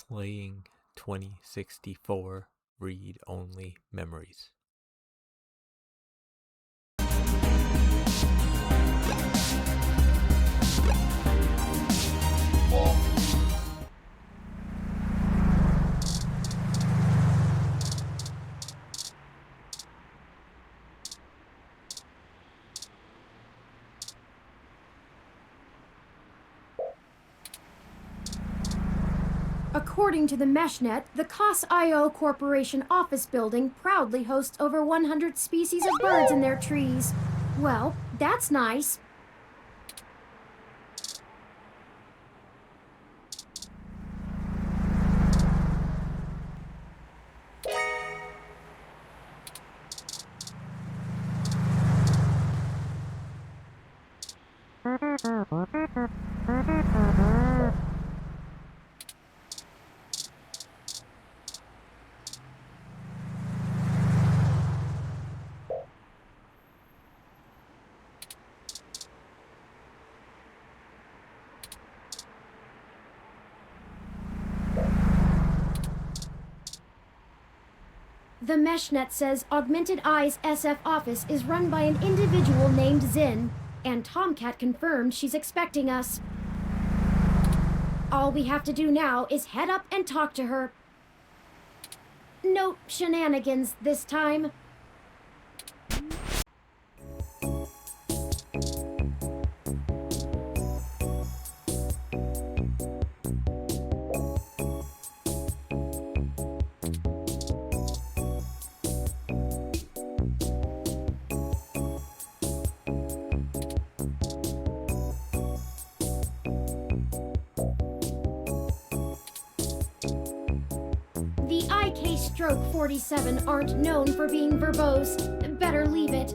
Playing 2064 read-only memories. According to the MeshNet, the COS.io Corporation office building proudly hosts over 100 species of birds in their trees. Well, that's nice. The MeshNet says Augmented Eye's SF office is run by an individual named Zin, and Tomcat confirmed she's expecting us. All we have to do now is head up and talk to her. No shenanigans this time. The IK Stroke 47 aren't known for being verbose. Better leave it.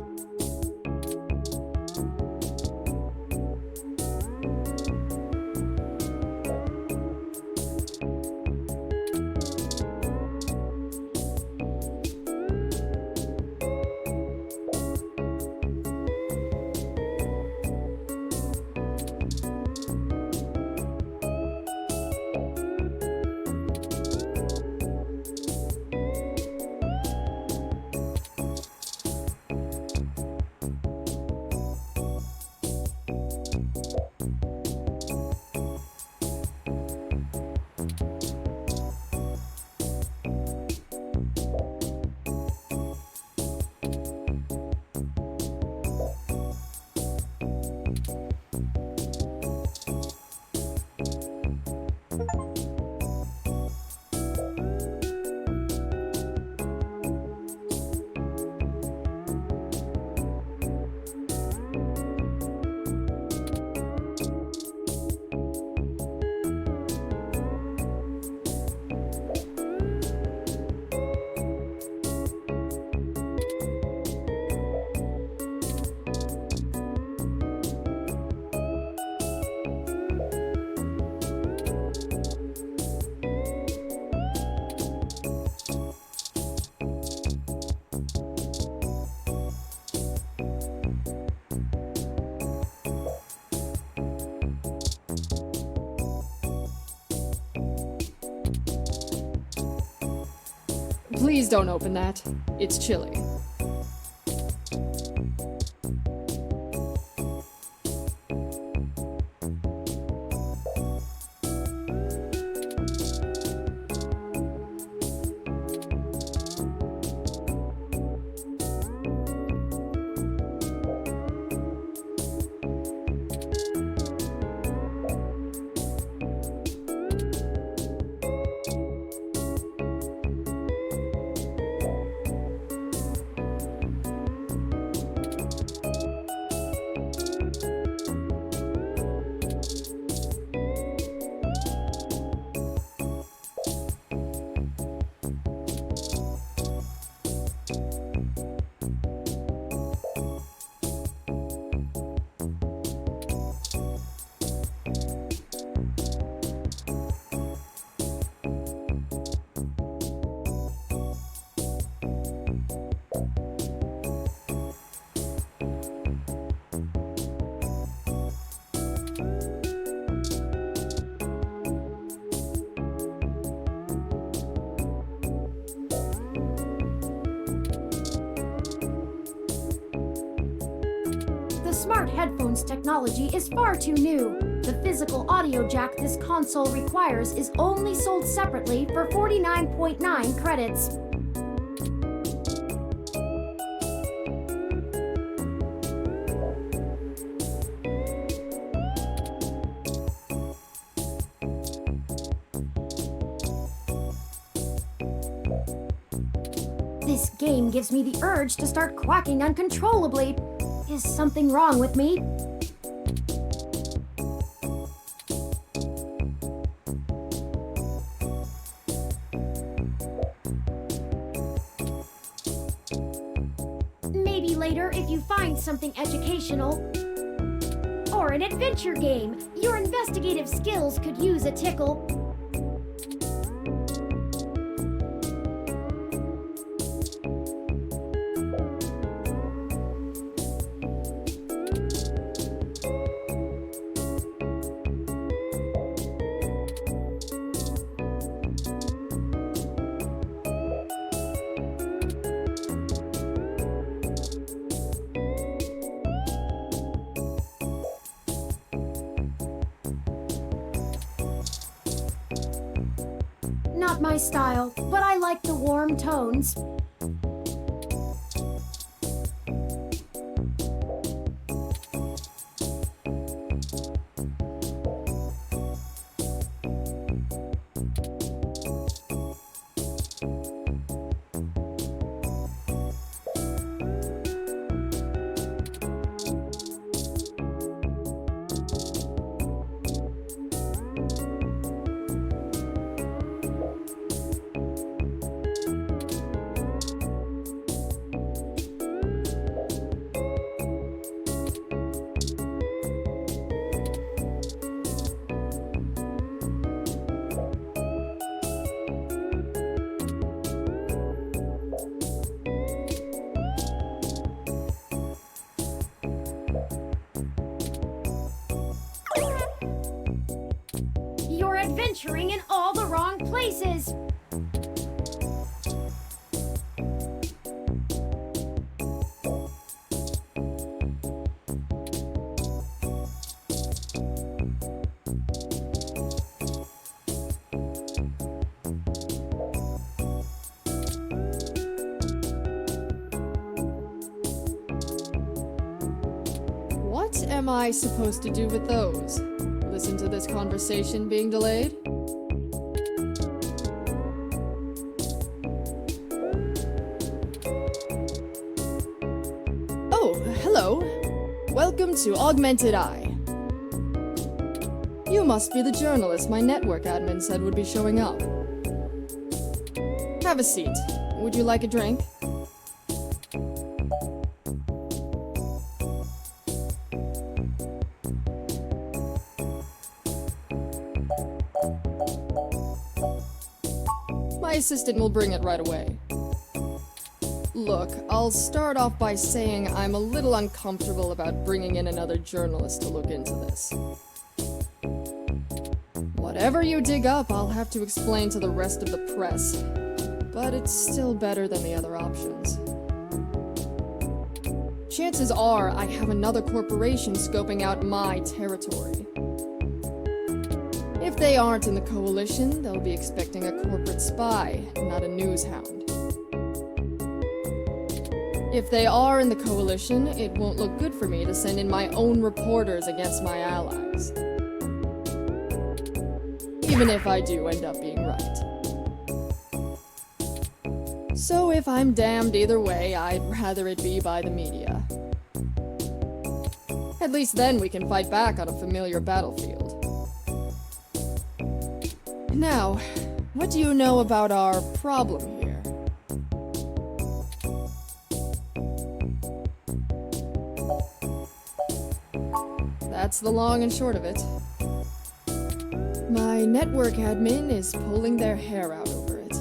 Please don't open that. It's chilly. smart headphones technology is far too new. The physical audio jack this console requires is only sold separately for 49.9 credits. This game gives me the urge to start quacking uncontrollably. Is something wrong with me? Maybe later if you find something educational. Or an adventure game. Your investigative skills could use a tickle. Not my style, but I like the warm tones. You're adventuring in all the wrong places! What am I supposed to do with those? Listen to this conversation being delayed? Oh, hello. Welcome to Augmented Eye. You must be the journalist my network admin said would be showing up. Have a seat. Would you like a drink? My assistant will bring it right away. Look, I'll start off by saying I'm a little uncomfortable about bringing in another journalist to look into this. Whatever you dig up, I'll have to explain to the rest of the press. But it's still better than the other options. Chances are I have another corporation scoping out my territory. If they aren't in the coalition, they'll be expecting a corporate spy, not a news hound. If they are in the coalition, it won't look good for me to send in my own reporters against my allies. Even if I do end up being right. So if I'm damned either way, I'd rather it be by the media. At least then we can fight back on a familiar battlefield. Now, what do you know about our problem here? That's the long and short of it. My network admin is pulling their hair out over it.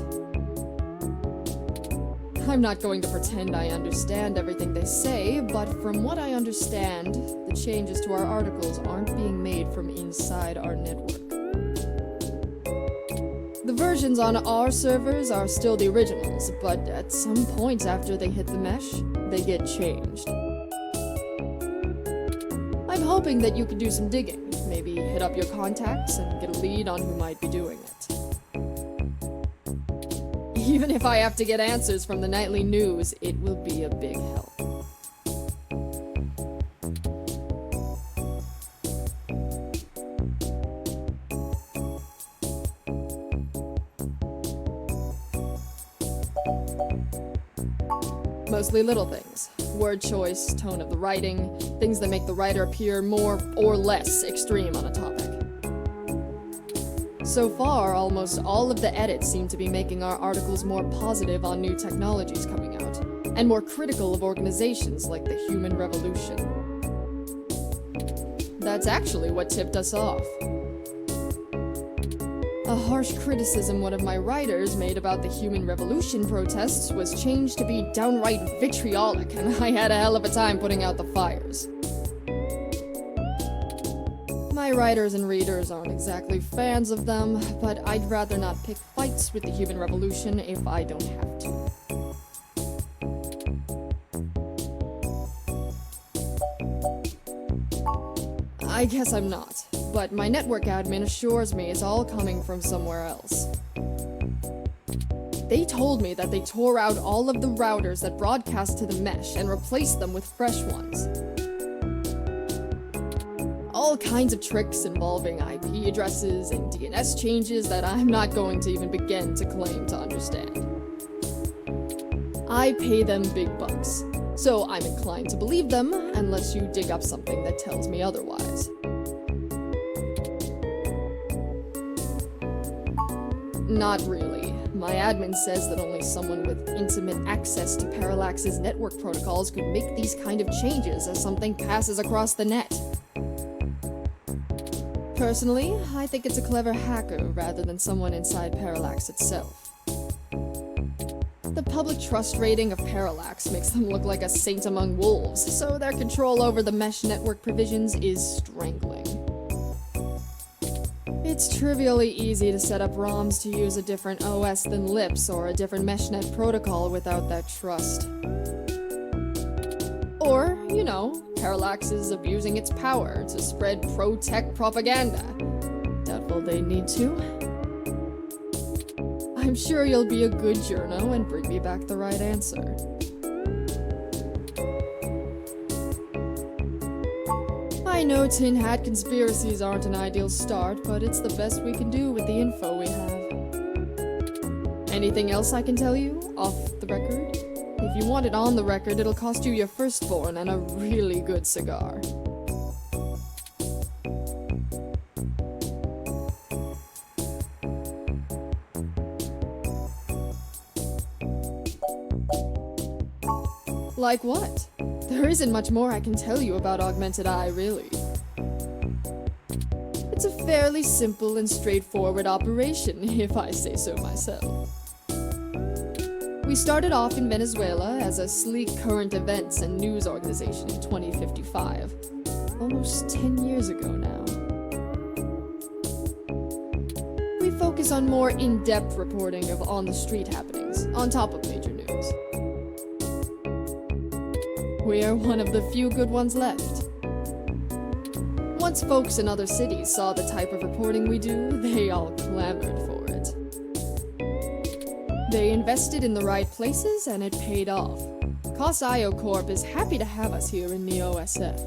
I'm not going to pretend I understand everything they say, but from what I understand, the changes to our articles aren't being made from inside our network. The versions on our servers are still the originals, but at some point after they hit the mesh, they get changed. hoping that you could do some digging, maybe hit up your contacts and get a lead on who might be doing it. Even if I have to get answers from the nightly news, it will be a big help. Mostly little things. Word choice, tone of the writing, things that make the writer appear more or less extreme on a topic. So far, almost all of the edits seem to be making our articles more positive on new technologies coming out, and more critical of organizations like the Human Revolution. That's actually what tipped us off. A harsh criticism one of my writers made about the Human Revolution protests was changed to be downright vitriolic, and I had a hell of a time putting out the fires. My writers and readers aren't exactly fans of them, but I'd rather not pick fights with the Human Revolution if I don't have to. I guess I'm not, but my network admin assures me it's all coming from somewhere else. They told me that they tore out all of the routers that broadcast to the mesh and replaced them with fresh ones. All kinds of tricks involving IP addresses and DNS changes that I'm not going to even begin to claim to understand. I pay them big bucks, so I'm inclined to believe them unless you dig up something that tells me otherwise. Not really. My admin says that only someone with intimate access to Parallax's network protocols could make these kind of changes as something passes across the net. Personally, I think it's a clever hacker rather than someone inside Parallax itself. The public trust rating of Parallax makes them look like a saint among wolves, so their control over the mesh network provisions is strangling. It's trivially easy to set up ROMs to use a different OS than LIPS or a different meshnet protocol without that trust. Or, Parallax is abusing its power to spread pro-tech propaganda. Doubtful they need to. I'm sure you'll be a good journo and bring me back the right answer. I know tin hat conspiracies aren't an ideal start, but it's the best we can do with the info we have. Anything else I can tell you, off the record? If you want it on the record, it'll cost you your firstborn and a really good cigar. Like what? There isn't much more I can tell you about Augmented Eye, really. It's a fairly simple and straightforward operation, if I say so myself. We started off in Venezuela as a sleek current events and news organization in 2055, almost 10 years ago now. We focus on more in-depth reporting of on-the-street happenings, on top of major news. We are one of the few good ones left. Once folks in other cities saw the type of reporting we do, they all clamored for it. They invested in the right places, and it paid off. COS.io Corp is happy to have us here in Neo-SF.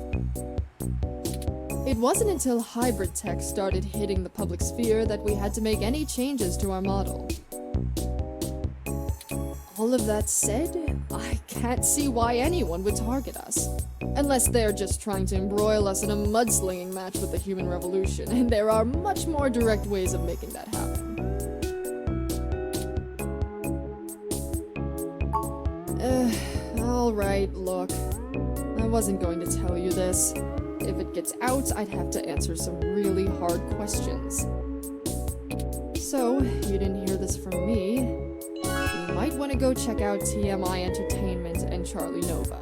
It wasn't until hybrid tech started hitting the public sphere that we had to make any changes to our model. All of that said, I can't see why anyone would target us. Unless they're just trying to embroil us in a mudslinging match with the Human Revolution, and there are much more direct ways of making that happen. Alright, look. I wasn't going to tell you this. If it gets out, I'd have to answer some really hard questions. So, you didn't hear this from me. You might want to go check out TMI Entertainment and Charlie Nova.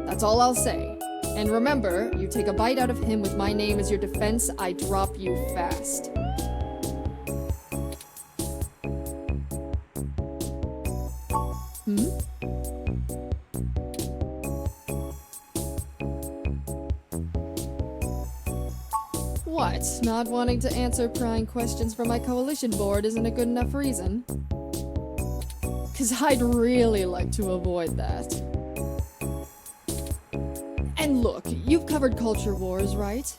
That's all I'll say. And remember, you take a bite out of him with my name as your defense, I drop you fast. What, not wanting to answer prying questions from my coalition board isn't a good enough reason? 'Cause I'd really like to avoid that. And look, you've covered culture wars, right?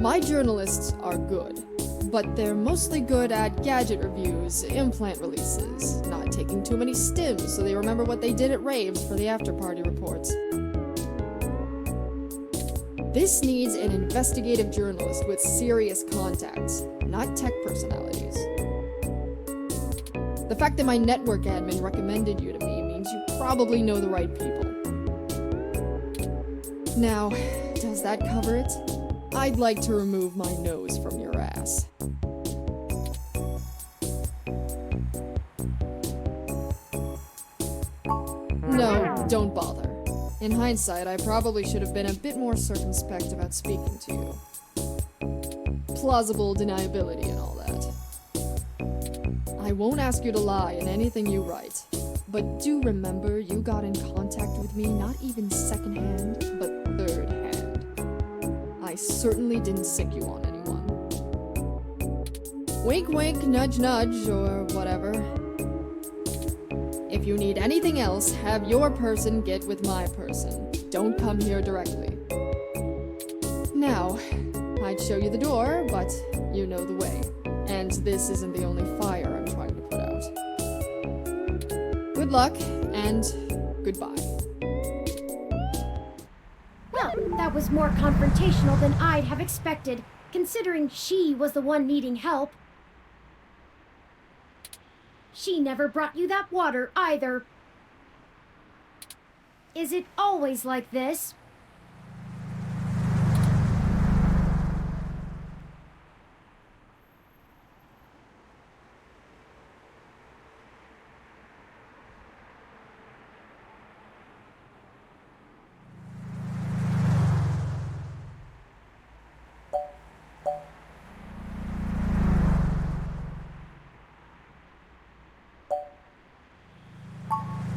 My journalists are good, but they're mostly good at gadget reviews, implant releases, not taking too many stims so they remember what they did at raves for the after-party reports. This needs an investigative journalist with serious contacts, not tech personalities. The fact that my network admin recommended you to me means you probably know the right people. Now, does that cover it? I'd like to remove my nose from your ass. No, don't bother. In hindsight, I probably should have been a bit more circumspect about speaking to you. Plausible deniability and all that. I won't ask you to lie in anything you write, but do remember you got in contact with me not even secondhand, but third hand. I certainly didn't sick you on anyone. Wink wink, nudge nudge, or whatever. If you need anything else, have your person get with my person. Don't come here directly. Now, I'd show you the door, but you know the way. And this isn't the only fire I'm trying to put out. Good luck, and goodbye. Well, that was more confrontational than I'd have expected, considering she was the one needing help. She never brought you that water, either. Is it always like this?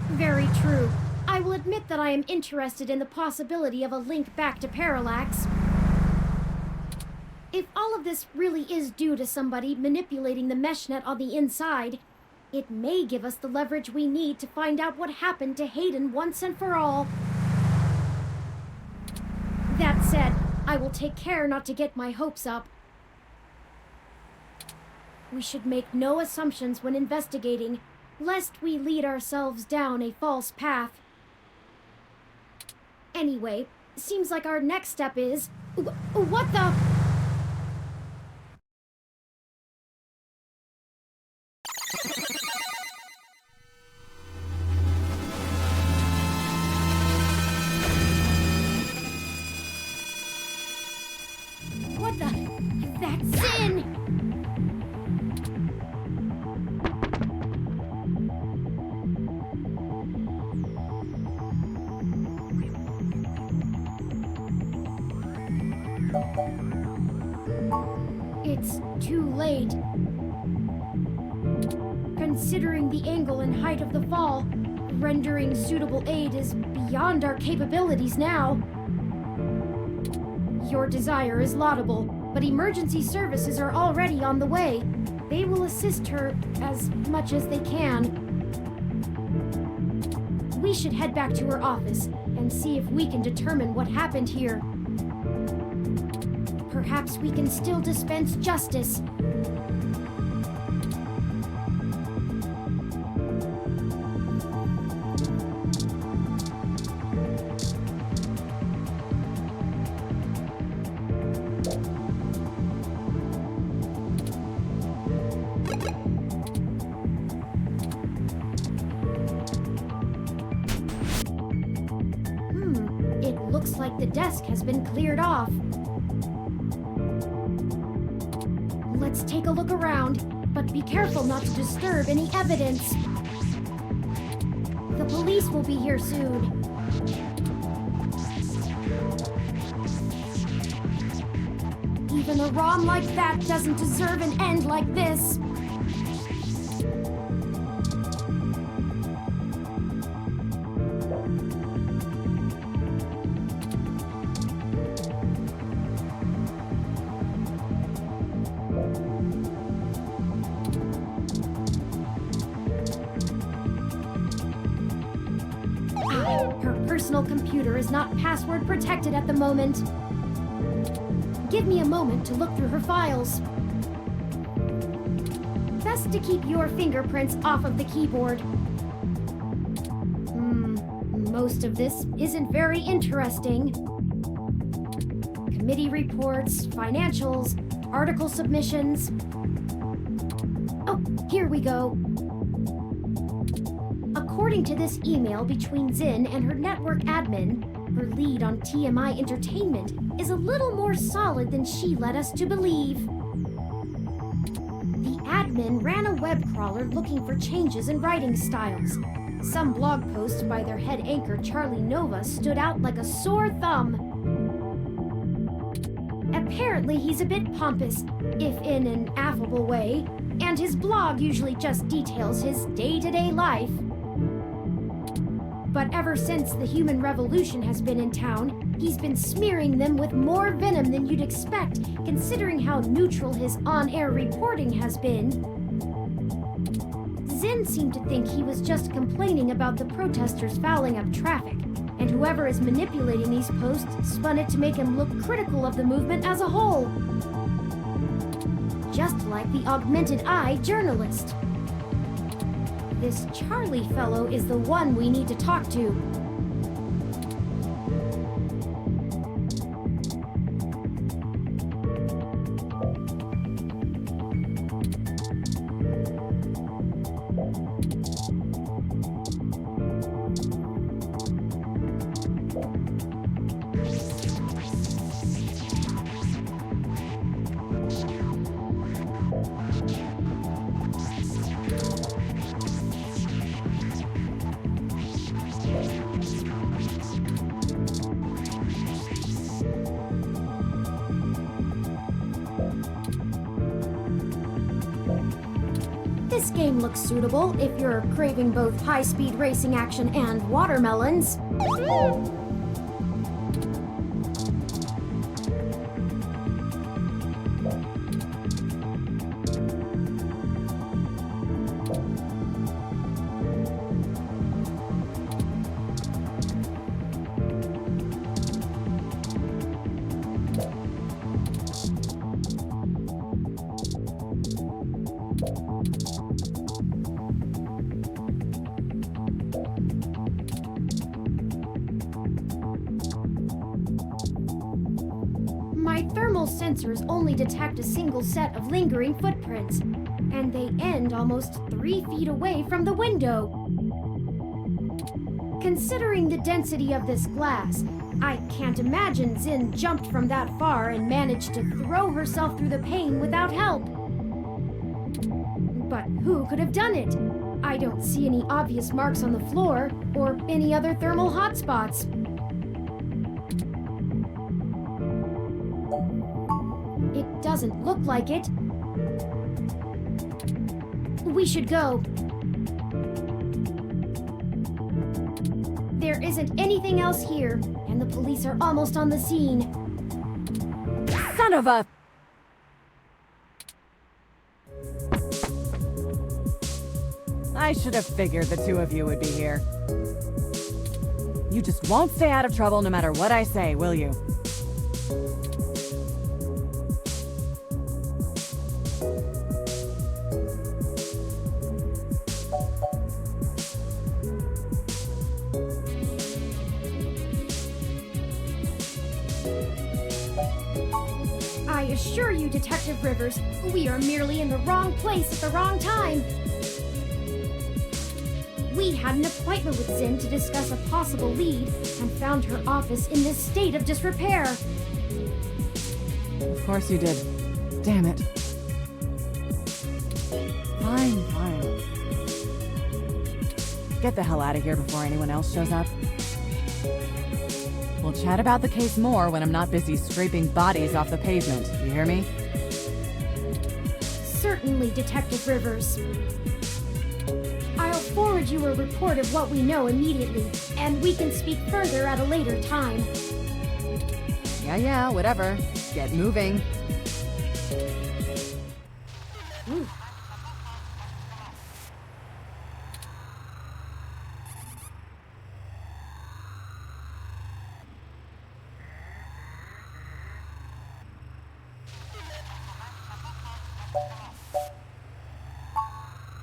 Very true. I will admit that I am interested in the possibility of a link back to Parallax. If all of this really is due to somebody manipulating the meshnet on the inside, it may give us the leverage we need to find out what happened to Hayden once and for all. That said, I will take care not to get my hopes up. We should make no assumptions when investigating, lest we lead ourselves down a false path. Anyway, seems like our next step is... What the... What the... That's Sin! It's too late. Considering the angle and height of the fall, rendering suitable aid is beyond our capabilities now. Your desire is laudable, but emergency services are already on the way. They will assist her as much as they can. We should head back to her office and see if we can determine what happened here. Perhaps we can still dispense justice. It looks like the desk has been cleared off. Let's take a look around, but be careful not to disturb any evidence. The police will be here soon. Even a ROM like that doesn't deserve an end like this. personal computer is not password protected at the moment. Give me a moment to look through her files. Best to keep your fingerprints off of the keyboard. Most of this isn't very interesting. Committee reports, financials, article submissions. Oh, here we go. According to this email between Zin and her network admin, her lead on TMI Entertainment is a little more solid than she led us to believe. The admin ran a web crawler looking for changes in writing styles. Some blog posts by their head anchor Charlie Nova stood out like a sore thumb. Apparently he's a bit pompous, if in an affable way, and his blog usually just details his day-to-day life. But ever since the human revolution has been in town, he's been smearing them with more venom than you'd expect, considering how neutral his on-air reporting has been. Zin seemed to think he was just complaining about the protesters fouling up traffic, and whoever is manipulating these posts spun it to make him look critical of the movement as a whole. Just like the Augmented Eye journalist. This Charlie fellow is the one we need to talk to. This game looks suitable if you're craving both high-speed racing action and watermelons. My thermal sensors only detect a single set of lingering footprints, and they end almost 3 feet away from the window. Considering the density of this glass, I can't imagine Zin jumped from that far and managed to throw herself through the pane without help. But who could have done it? I don't see any obvious marks on the floor or any other thermal hotspots. It doesn't look like it. We should go. There isn't anything else here, and the police are almost on the scene. Son of a... I should have figured the two of you would be here. You just won't stay out of trouble no matter what I say, will you? I assure you, Detective Rivers, we are merely in the wrong place at the wrong time. We had an appointment with Zin to discuss a possible lead and found her office in this state of disrepair. Of course you did. Damn it. Fine, fine. Get the hell out of here before anyone else shows up. We'll chat about the case more when I'm not busy scraping bodies off the pavement. You hear me? Certainly, Detective Rivers. I'll forward you a report of what we know immediately, and we can speak further at a later time. Yeah, whatever. Get moving.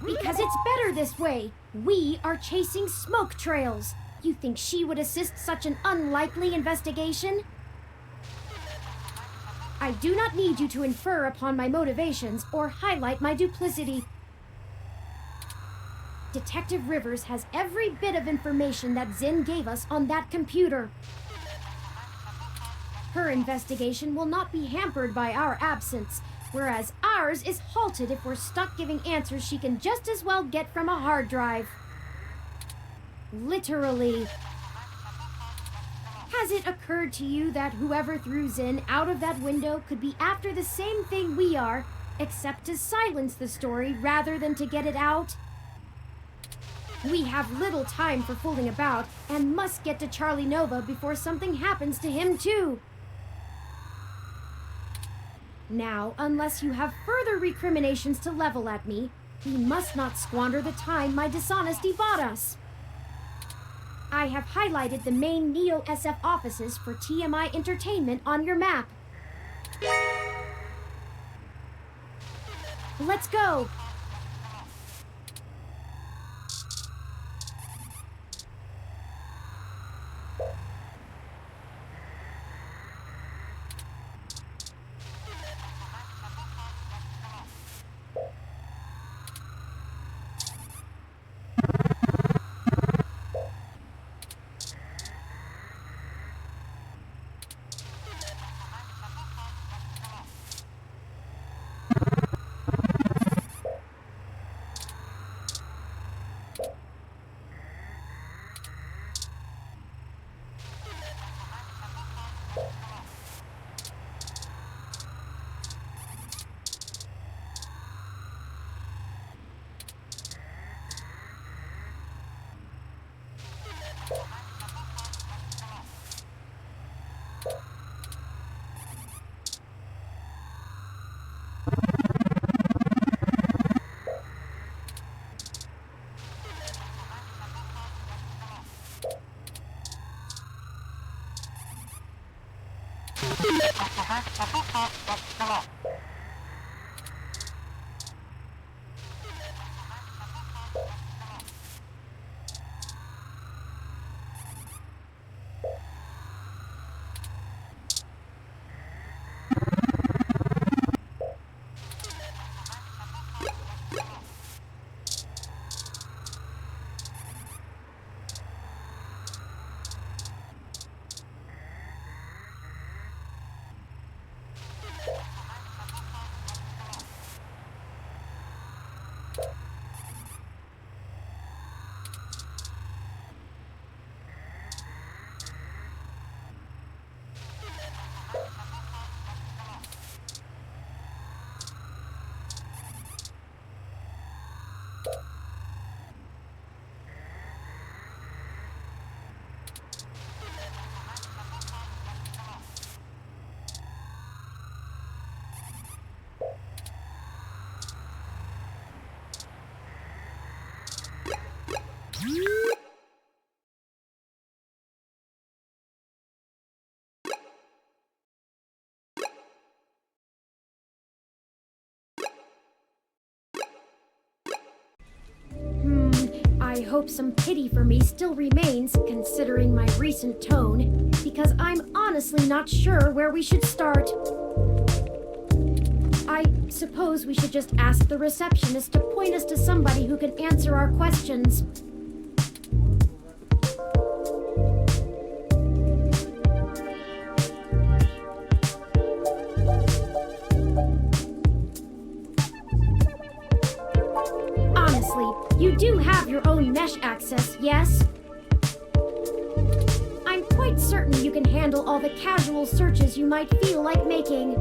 Because it's better this way. We are chasing smoke trails. You think she would assist such an unlikely investigation? I do not need you to infer upon my motivations or highlight my duplicity. Detective Rivers has every bit of information that Zinn gave us on that computer. Her investigation will not be hampered by our absence, whereas ours is halted if we're stuck giving answers she can just as well get from a hard drive. Literally. Has it occurred to you that whoever threw Zinn out of that window could be after the same thing we are, except to silence the story rather than to get it out? We have little time for fooling about and must get to Charlie Nova before something happens to him too. Now, unless you have further recriminations to level at me, we must not squander the time my dishonesty bought us. I have highlighted the main Neo SF offices for TMI Entertainment on your map. Let's go! I hope some pity for me still remains, considering my recent tone, because I'm honestly not sure where we should start. I suppose we should just ask the receptionist to point us to somebody who can answer our questions. You do have your own mesh access, yes? I'm quite certain you can handle all the casual searches you might feel like making.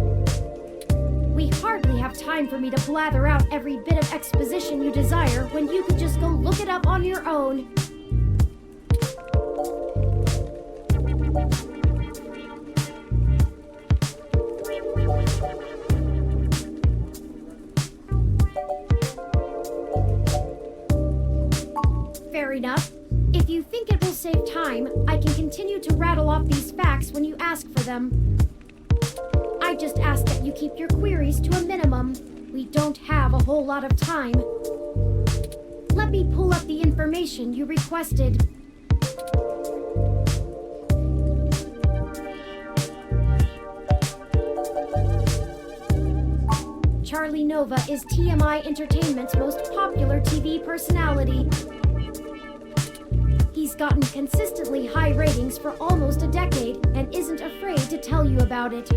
We hardly have time for me to blather out every bit of exposition you desire when you could just go look it up on your own. Fair enough. If you think it will save time, I can continue to rattle off these facts when you ask for them. I just ask that you keep your queries to a minimum. We don't whole lot of time. Let me pull up the information you requested. Charlie Nova is TMI Entertainment's most popular TV personality. He's gotten consistently high ratings for almost a decade and isn't afraid to tell you about it.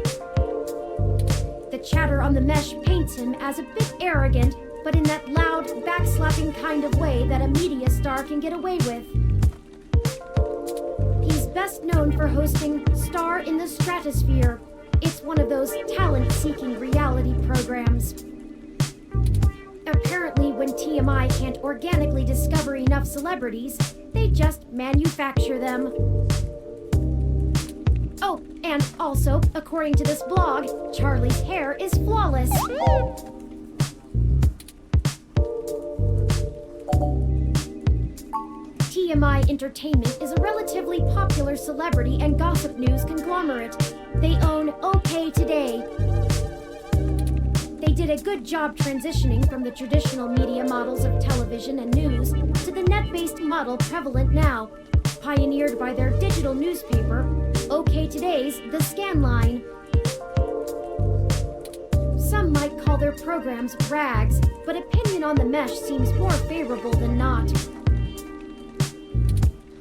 The chatter on the mesh paints him as a bit arrogant, but in that loud, backslapping kind of way that a media star can get away with. He's best known for hosting Star in the Stratosphere. It's one of those talent-seeking reality programs. Apparently, when TMI can't organically discover enough celebrities, they just manufacture them. Oh, and also, according to this blog, Charlie's hair is flawless. TMI Entertainment is a relatively popular celebrity and gossip news conglomerate. They own OK Today. They did a good job transitioning from the traditional media models of television and news to the net-based model prevalent now, pioneered by their digital newspaper, OK Today's The Scanline. Some might call their programs rags, but opinion on the mesh seems more favorable than not.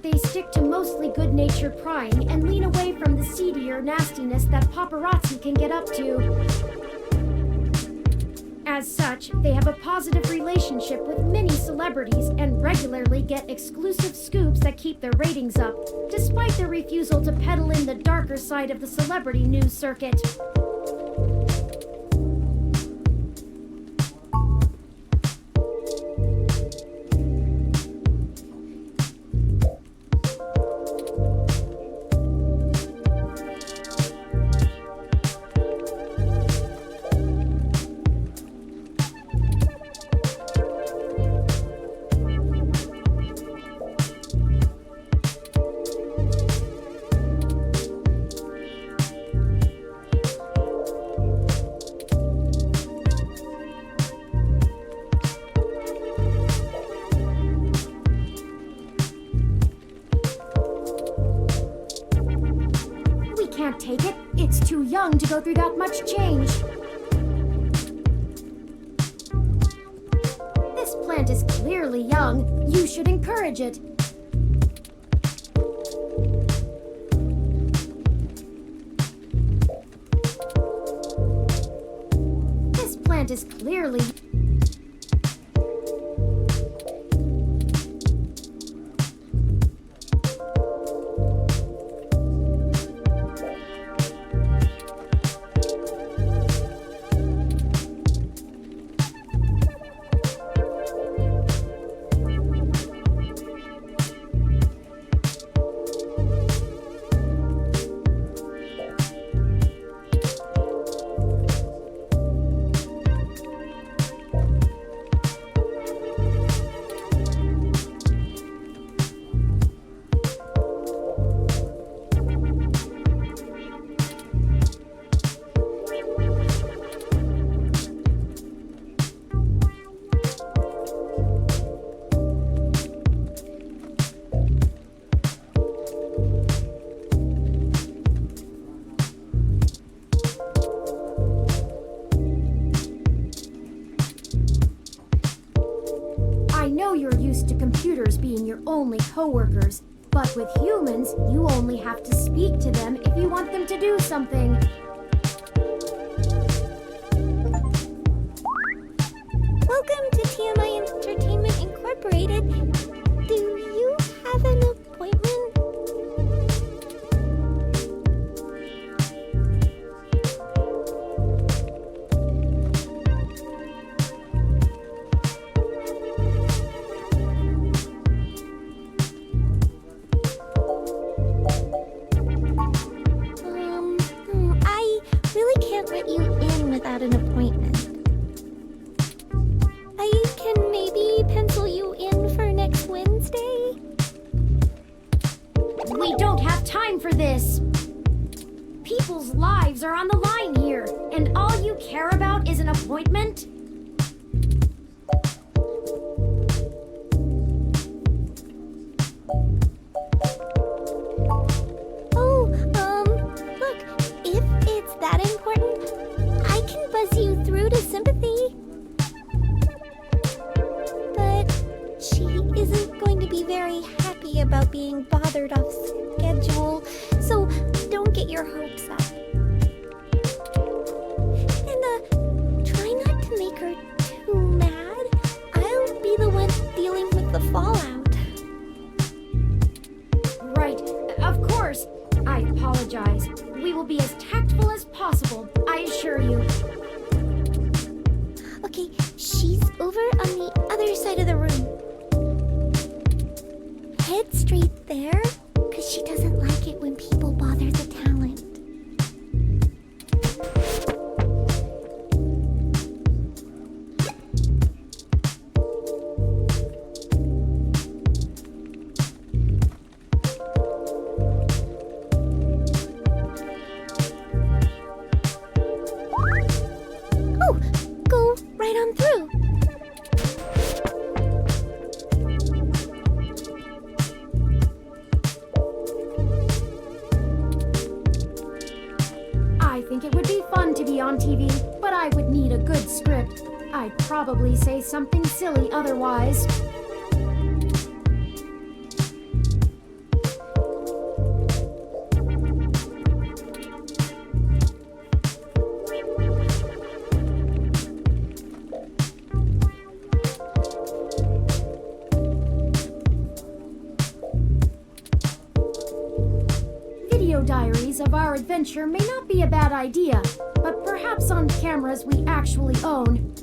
They stick to mostly good-natured prying and lean away from the seedier nastiness that paparazzi can get up to. As such, they have a positive relationship with many celebrities and regularly get exclusive scoops that keep their ratings up, despite their refusal to peddle in the darker side of the celebrity news circuit. Can't take it. It's too young to go through that much change. This plant is clearly young. You should encourage it. This plant is clearly... I know you're used to computers being your only coworkers, but with humans, you only have to speak to them if you want them to do something. Welcome to TMI Entertainment Incorporated. Do you have an appointment? I really can't let you in without an appointment. I can maybe pencil you in for next being bothered off schedule, so don't get your hopes up. And, try not to make her too mad. I'll be the one dealing with the fallout. Right, of course. I apologize. We will be as tactful as possible, I assure you. Okay, she's over on the other side of the room. Head straight there, because she doesn't like it when people bother the talent. Oh, go right on through. I think it would be fun to be on TV, but I would need a good script. I'd probably say something silly otherwise. Video diaries of our adventure may not be a bad idea, but perhaps on cameras we actually own.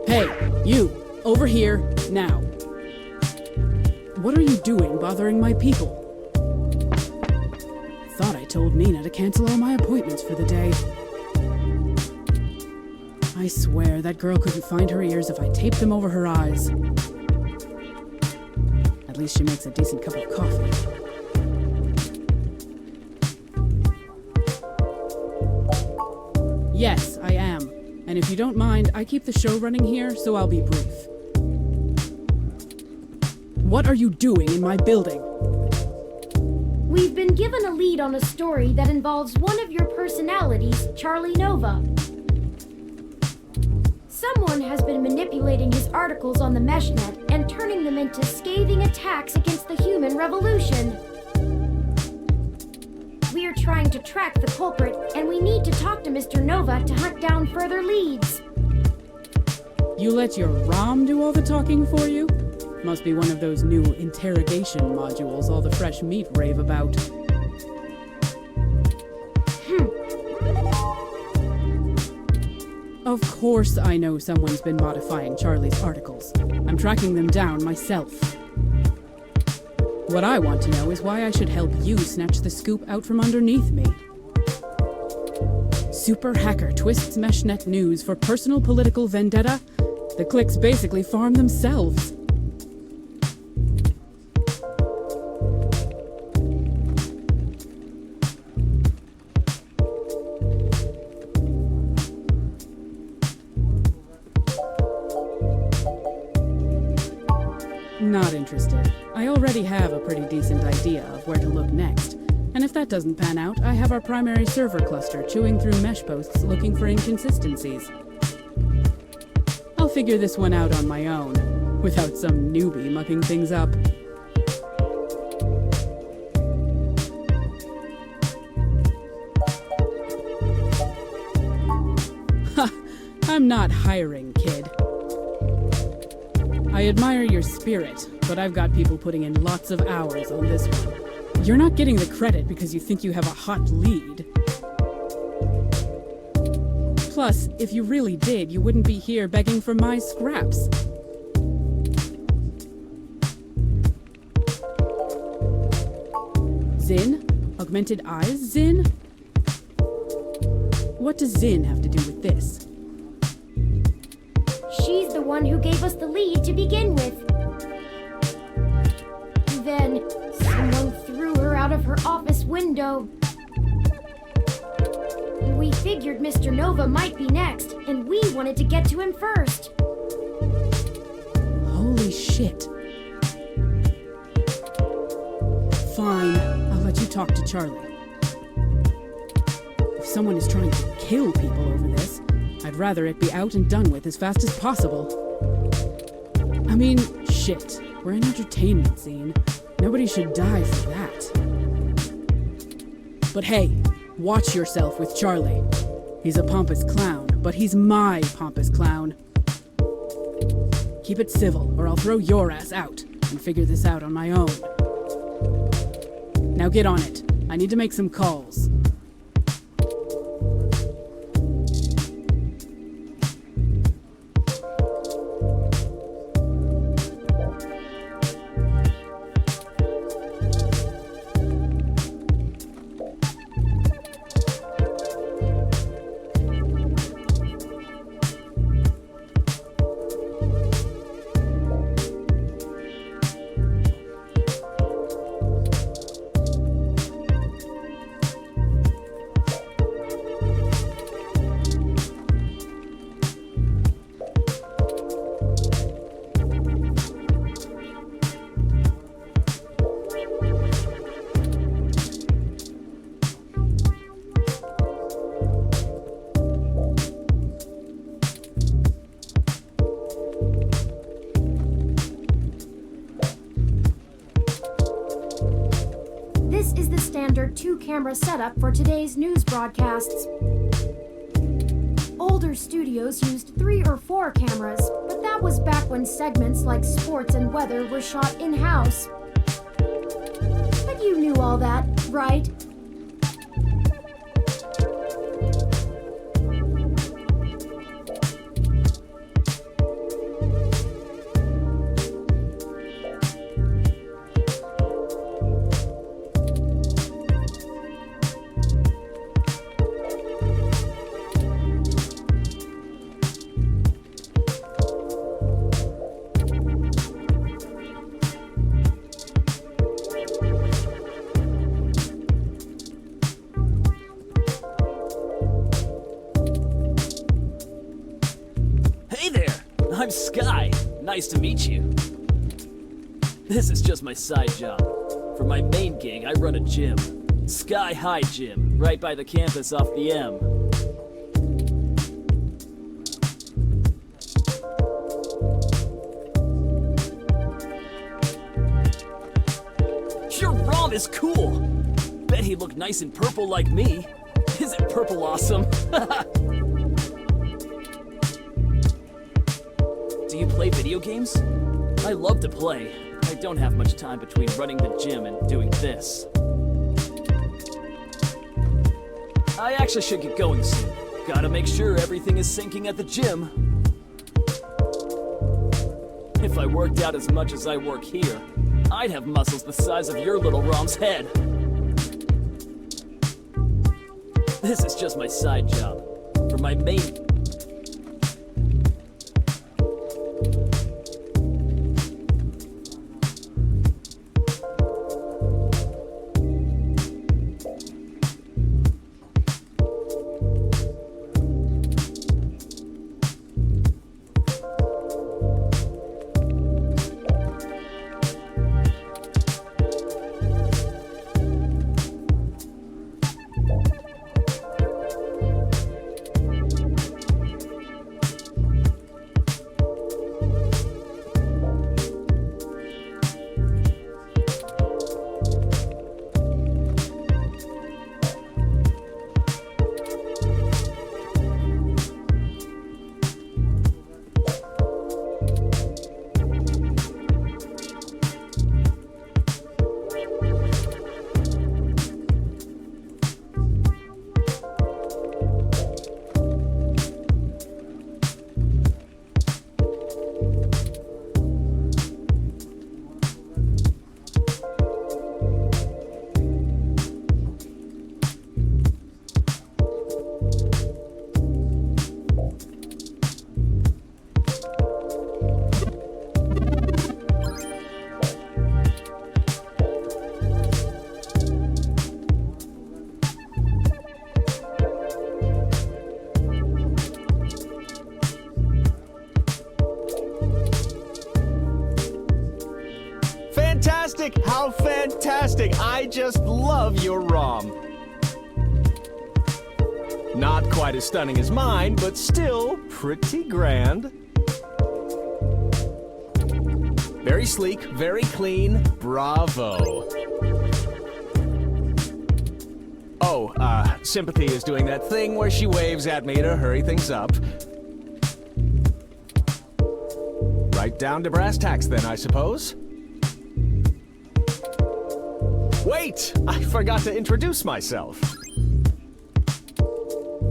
Hey, you! Over here, now. What are you doing bothering my people? Thought I told Nina to cancel all my appointments for the day. I swear that girl couldn't find her ears if I taped them over her eyes. At least she makes a decent cup of coffee. Yes, I am. And if you don't mind, I keep the show running here, so I'll be brief. What are you doing in my building? We've been given a lead on a story that involves one of your personalities, Charlie Nova. Someone has been manipulating his articles on the Meshnet and turning them into scathing attacks against the human revolution. We are trying to track the culprit, and we need to talk to Mr. Nova to hunt down further leads. You let your ROM do all the talking for you? Must be one of those new interrogation modules all the fresh meat rave about. Of course I know someone's been modifying Charlie's articles. I'm tracking them down myself. What I want to know is why I should help you snatch the scoop out from underneath me. Super hacker twists Meshnet news for personal political vendetta? The clicks basically farm themselves. Not interested. I already have a pretty decent idea of where to look next. And if that doesn't pan out, I have our primary server cluster chewing through mesh posts looking for inconsistencies. figure this one out on my own, without some newbie mucking things up. Ha! I'm not hiring, kid. I admire your spirit, but I've got people putting in lots of hours on this one. You're not getting the credit because you think you have a hot lead. Plus, if you really did, you wouldn't be here begging for my scraps. Zin? Augmented eyes, Zin? What does Zin have to do with this? She's the one who gave us the lead to begin with. Then, someone threw her out of her office window. We figured Mr. Nova might be next, and we wanted to get to him first. Holy shit. Fine, I'll let you talk to Charlie. If someone is trying to kill people over this, I'd rather it be out and done with as fast as possible. I mean, shit, we're an entertainment scene. Nobody should die for that. But hey, watch yourself with Charlie. He's a pompous clown, but he's my pompous clown. Keep it civil, or I'll throw your ass out and figure this out on my own. Now get on it. I need to make some calls. This is the standard 2-camera setup for today's news broadcasts. Older studios used 3 or 4 cameras, but that was back when segments like sports and weather were shot in-house. But you knew all that, right? Hey there! I'm Sky. Nice to meet you. This is just my side job. For my main gig, I run a gym. Sky High Gym, right by the campus off the M. Your ROM is cool! Bet he looked nice in purple like me. Isn't purple awesome? Do you play video games? I love to play. I don't have much time between running the gym and doing this. I actually should get going soon. Gotta make sure everything is syncing at the gym. If I worked out as much as I work here, I'd have muscles the size of your little ROM's head. This is just my side job. For my main... fantastic! I just love your ROM. Not quite as stunning as mine, but still pretty grand. Very sleek, very clean. Bravo. Oh, Sympathy is doing that thing where she waves at me to hurry things up. Right down to brass tacks then, I suppose. Wait! I forgot to introduce myself.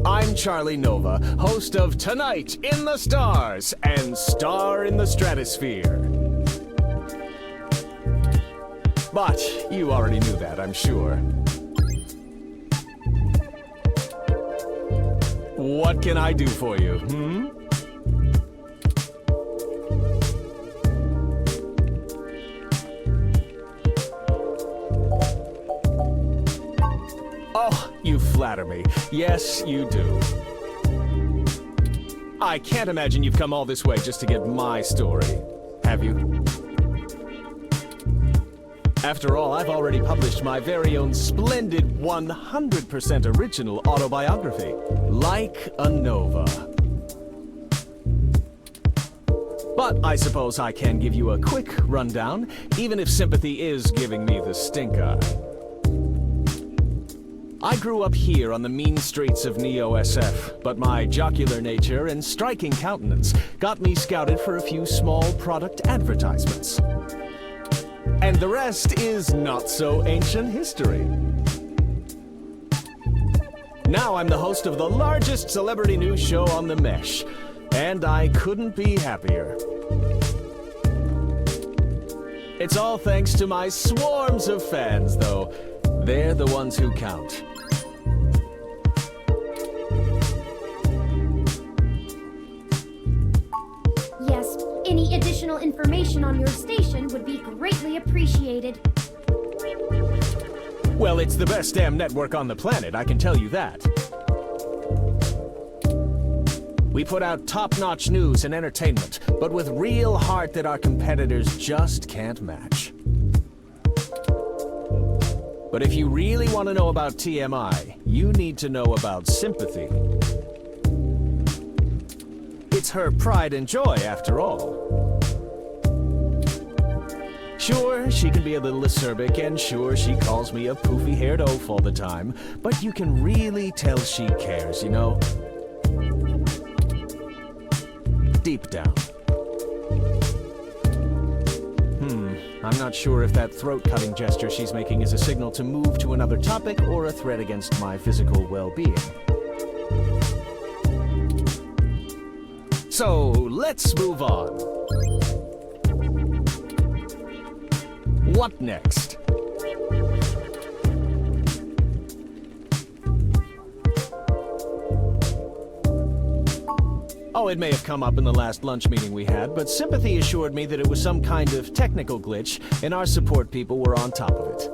I'm Charlie Nova, host of Tonight in the Stars and Star in the Stratosphere. But you already knew that, I'm sure. What can I do for you, Oh, you flatter me. Yes, you do. I can't imagine you've come all this way just to get my story, have you? After all, I've already published my very own splendid 100% original autobiography, Like a Nova. But I suppose I can give you a quick rundown, even if Sympathy is giving me the stink eye. I grew up here on the mean streets of Neo-SF, but my jocular nature and striking countenance got me scouted for a few small product advertisements. And the rest is not so ancient history. Now I'm the host of the largest celebrity news show on the Mesh, and I couldn't be happier. It's all thanks to my swarms of fans, though. They're the ones who count. Yes, any additional information on your station would be greatly appreciated. Well, it's the best damn network on the planet, I can tell you that. We put out top-notch news and entertainment, but with real heart that our competitors just can't match. But if you really want to know about TMI, you need to know about Sympathy. It's her pride and joy, after all. Sure, she can be a little acerbic, and sure, she calls me a poofy-haired oaf all the time, but you can really tell she cares, you know? Deep down. I'm not sure if that throat-cutting gesture she's making is a signal to move to another topic or a threat against my physical well-being. So, let's move on. What next? Oh, it may have come up in the last lunch meeting we had, but Sympathy assured me that it was some kind of technical glitch, and our support people were on top of it.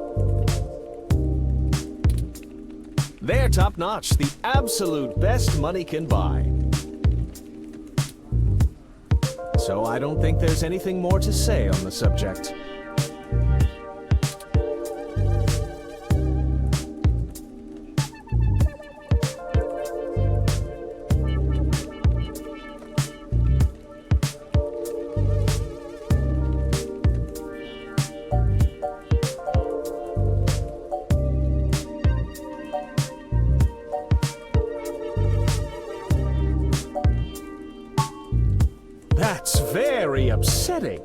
They're top-notch, the absolute best money can buy. So I don't think there's anything more to say on the subject. That's very upsetting.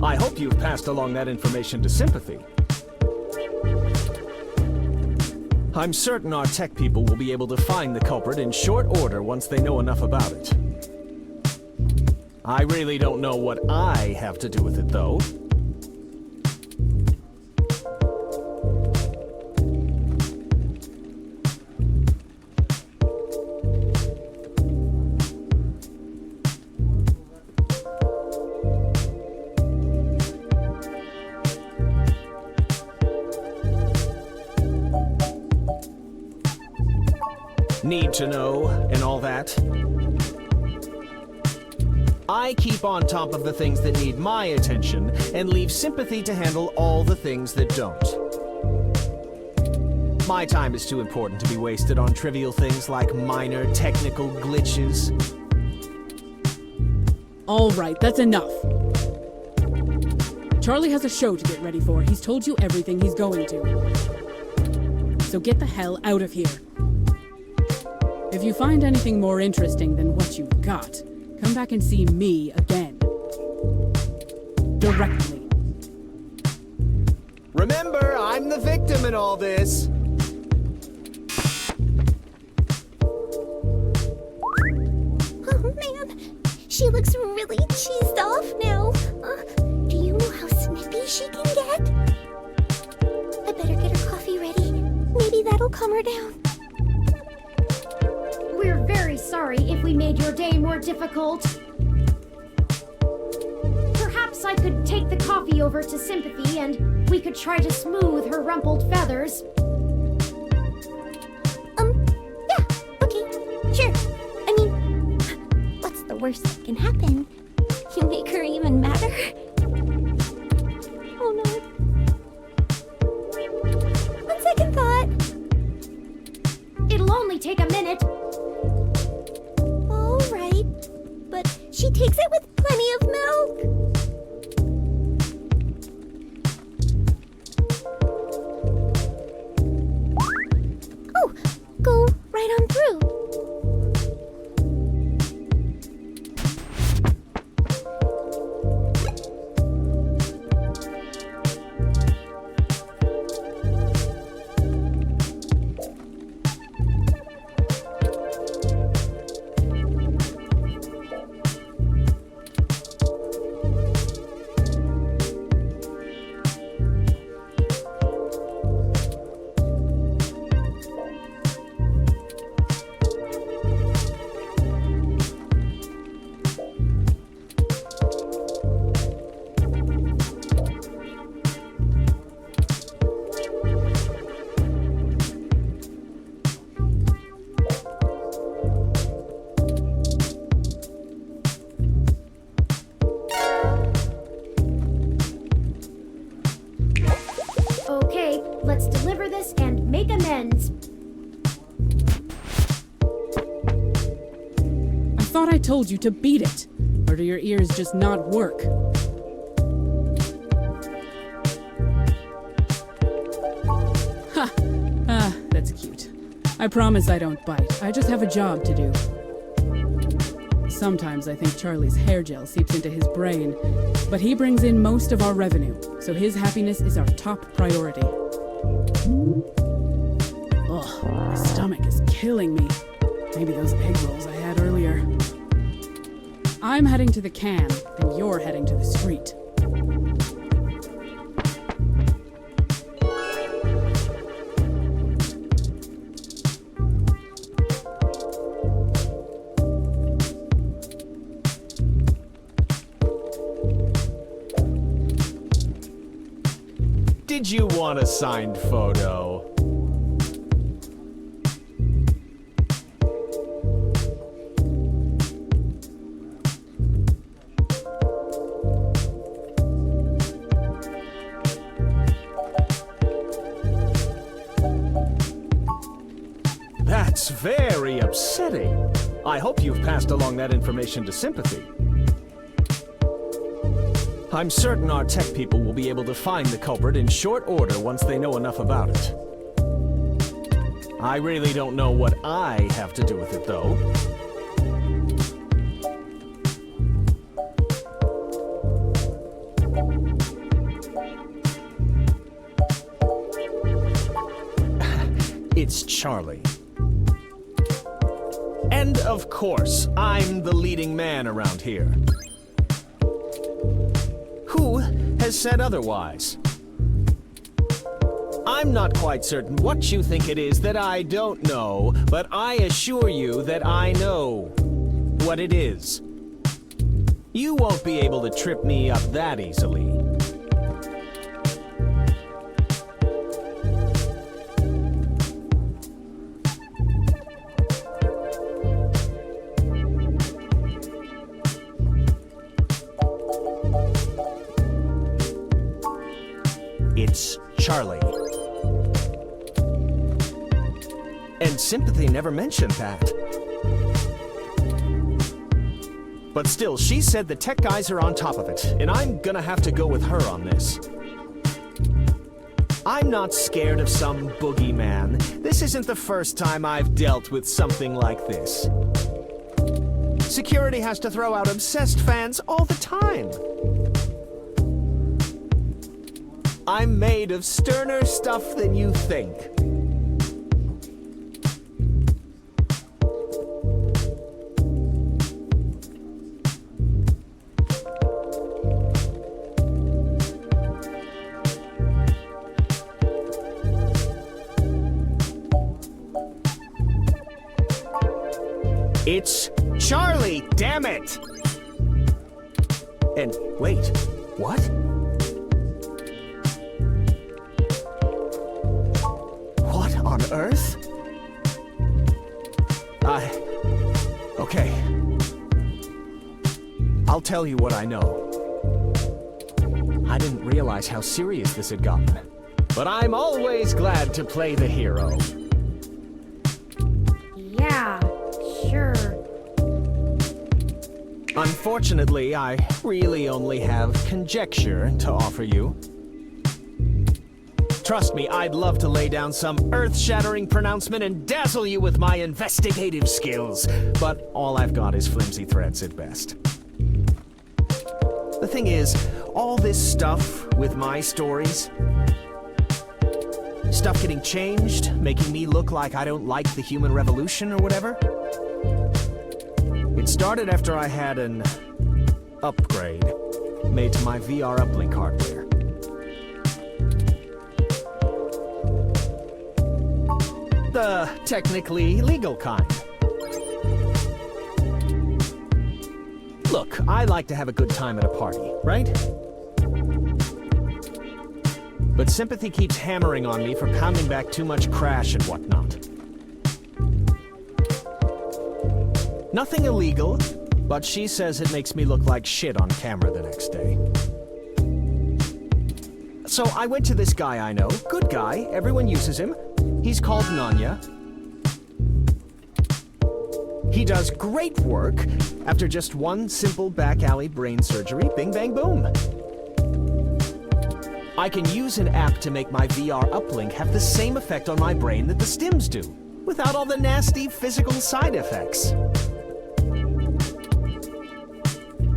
I hope you've passed along that information to Sympathy. I'm certain our tech people will be able to find the culprit in short order once they know enough about it. I really don't know what I have to do with it, though. Need to know, and all that. I keep on top of the things that need my attention, and leave Sympathy to handle all the things that don't. My time is too important to be wasted on trivial things like minor technical glitches. All right, that's enough. Charlie has a show to get ready for. He's told you everything he's going to. So get the hell out of here. If you find anything more interesting than what you've got, come back and see me again. Directly. Remember, I'm the victim in all this. Oh man, she looks really cheesed off now. Do you know how snippy she can get? I better get her coffee ready. Maybe that'll calm her down. We're very sorry if we made your day more difficult. Perhaps I could take the coffee over to Sympathy and we could try to smooth her rumpled feathers. Yeah, okay, sure. I mean, what's the worst that can happen? You make her even madder? Oh no. On second thought. It'll only take a minute. All right, but she takes it with plenty of milk. Oh, go right on through. Okay, let's deliver this and make amends. I thought I told you to beat it. Or do your ears just not work? Ha! Ah, that's cute. I promise I don't bite. I just have a job to do. Sometimes I think Charlie's hair gel seeps into his brain, but he brings in most of our revenue, so his happiness is our top priority. Ugh, my stomach is killing me. Maybe those egg rolls I had earlier. I'm heading to the can, and you're heading to the street. Did you want a signed photo? That's very upsetting. I hope you've passed along that information to Sympathy. I'm certain our tech people will be able to find the culprit in short order once they know enough about it. I really don't know what I have to do with it, though. It's Charlie. And of course, I'm the leading man around here. Who has said otherwise? I'm not quite certain what you think it is that I don't know, but I assure you that I know what it is. You won't be able to trip me up that easily. It's Charlie. Sympathy never mentioned that. But still, she said the tech guys are on top of it, and I'm gonna have to go with her on this. I'm not scared of some boogeyman. This isn't the first time I've dealt with something like this. Security has to throw out obsessed fans all the time. I'm made of sterner stuff than you think. It's Charlie, damn it! And wait, what? What on earth? Okay. I'll tell you what I know. I didn't realize how serious this had gotten. But I'm always glad to play the hero. Yeah, sure. Unfortunately, I really only have conjecture to offer you. Trust me, I'd love to lay down some earth-shattering pronouncement and dazzle you with my investigative skills, but all I've got is flimsy threads at best. The thing is, all this stuff with my stories, stuff getting changed, making me look like I don't like the human revolution or whatever, it started after I had an upgrade made to my VR uplink hardware. The technically legal kind. Look, I like to have a good time at a party, right? But Sympathy keeps hammering on me for pounding back too much crash and whatnot. Nothing illegal, but she says it makes me look like shit on camera the next day. So I went to this guy I know, good guy, everyone uses him. He's called Nanya. He does great work after just one simple back alley brain surgery, bing bang boom. I can use an app to make my VR uplink have the same effect on my brain that the stims do, without all the nasty physical side effects.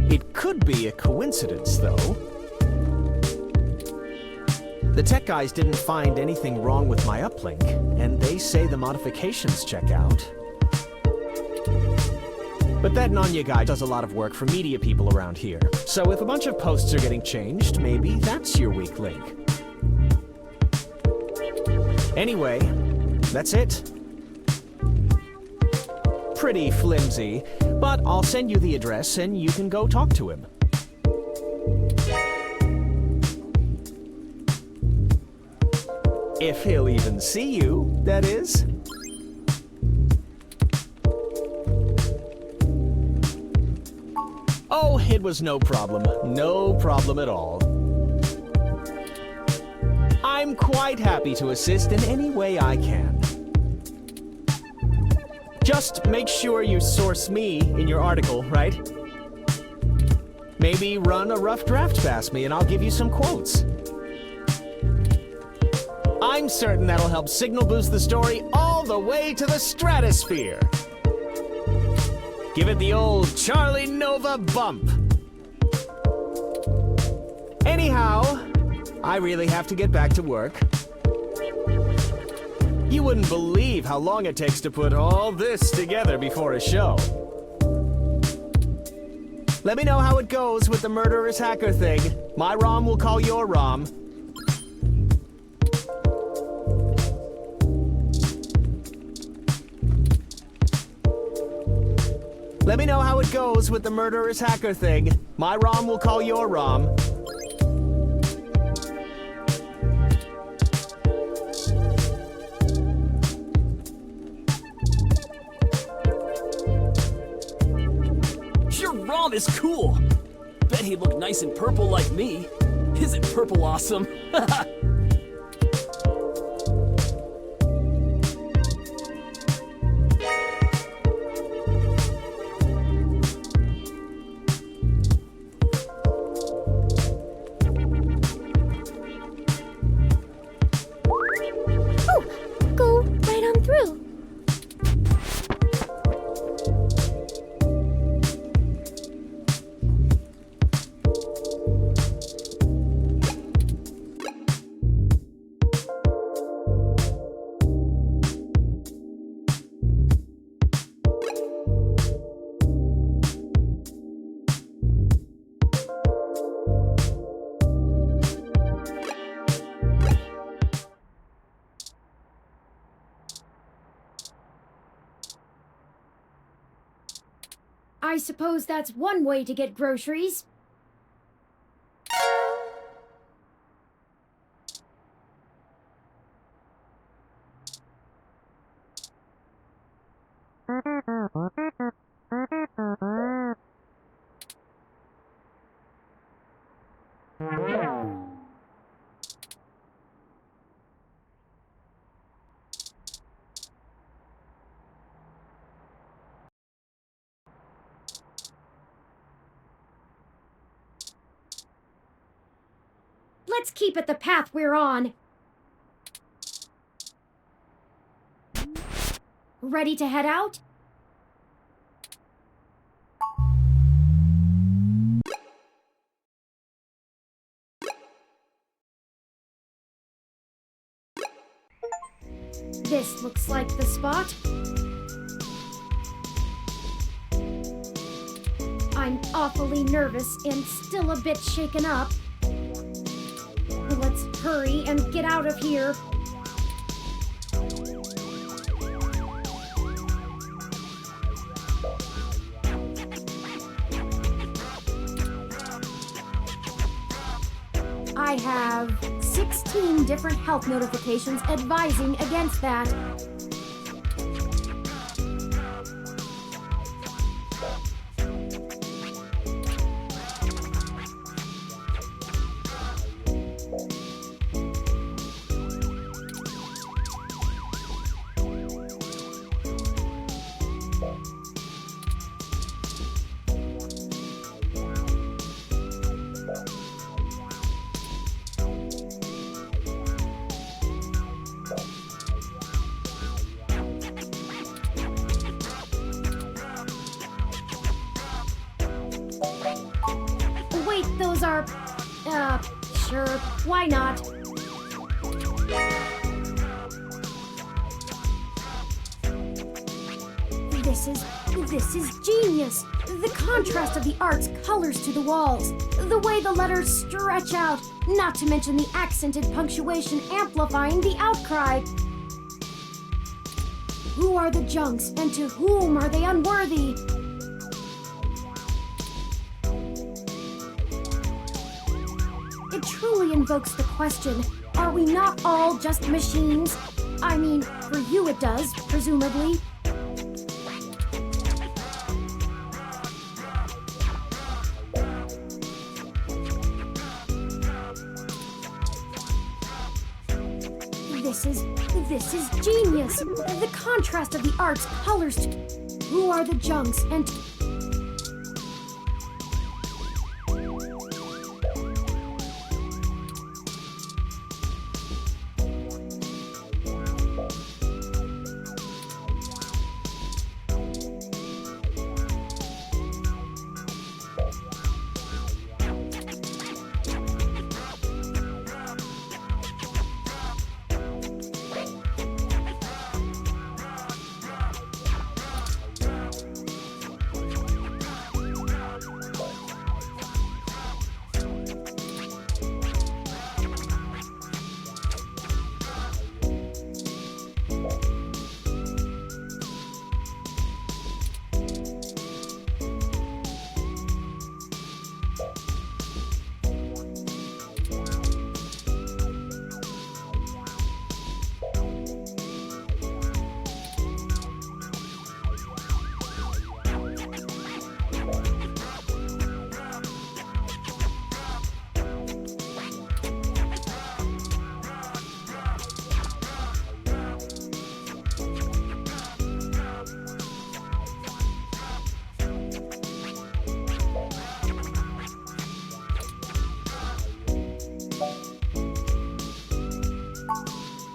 It could be a coincidence, though. The tech guys didn't find anything wrong with my uplink, and they say the modifications check out. But that Nanya guy does a lot of work for media people around here, so if a bunch of posts are getting changed, maybe that's your weak link. Anyway, that's it. Pretty flimsy, but I'll send you the address and you can go talk to him. If he'll even see you, that is. Oh, it was no problem. No problem at all. I'm quite happy to assist in any way I can. Just make sure you source me in your article, right? Maybe run a rough draft past me and I'll give you some quotes. I'm certain that'll help signal boost the story all the way to the stratosphere. Give it the old Charlie Nova bump. Anyhow, I really have to get back to work. You wouldn't believe how long it takes to put all this together before a show. Let me know how it goes with the murderous hacker thing. My ROM will call your ROM. Let me know how it goes with the murderous hacker thing. My ROM will call your ROM. Your ROM is cool. Bet he'd look nice in purple like me. Isn't purple awesome? I suppose that's one way to get groceries. Let's keep it the path we're on. Ready to head out? This looks like the spot. I'm awfully nervous and still a bit shaken up. Let's hurry and get out of here. I have 16 different health notifications advising against that. Wait, those are... sure, why not? This is genius! The contrast of the art's colors to the walls, the way the letters stretch out, not to mention the accented punctuation amplifying the outcry. Who are the junks, and to whom are they unworthy? It truly invokes the question, are we not all just machines? I mean, for you it does, presumably. This is genius! The contrast of the art's colors to... Who are the junks, and...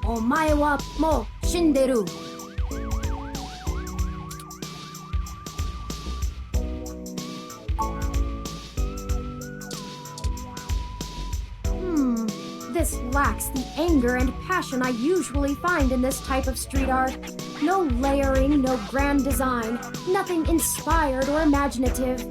Omae wa mo shinderu. This lacks the anger and passion I usually find in this type of street art. No layering, no grand design, nothing inspired or imaginative.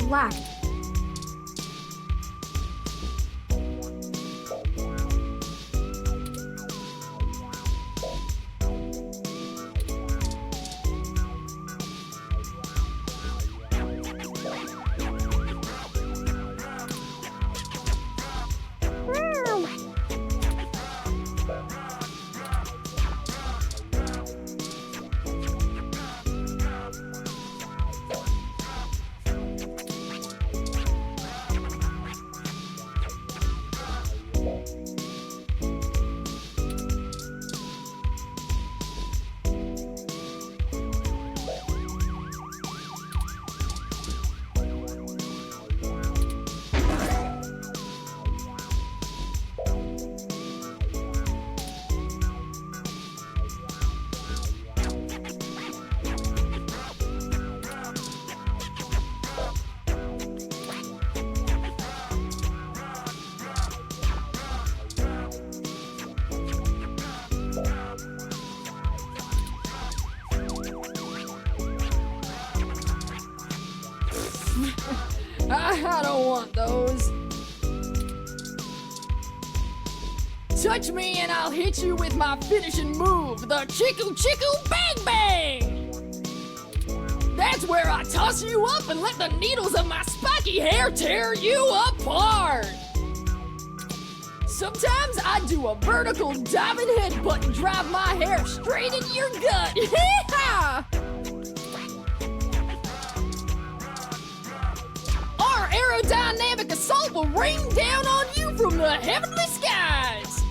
lacked. I don't want those. Touch me and I'll hit you with my finishing move, the Chiku Chiku Bang Bang! That's where I toss you up and let the needles of my spiky hair tear you apart! Sometimes I do a vertical diving headbutt and drive my hair straight into your gut. Hee-haw! Our aerodynamic assault will rain down on you from the heavenly skies!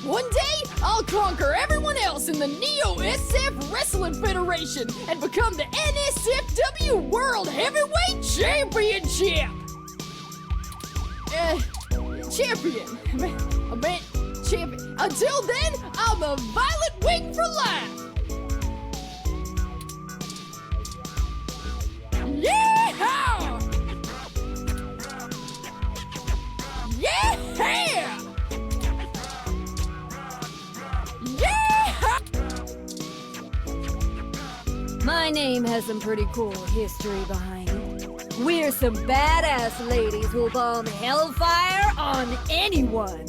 One day, I'll conquer everyone else in the Neo SF Wrestling Federation and become the NSFW World Heavyweight Championship! Champion. I meant champion. Until then, I'm a Violet Wing for life! Yeah! Yeah! Yeah! My name has some pretty cool history behind it. We're some badass ladies who'll bomb hellfire on anyone.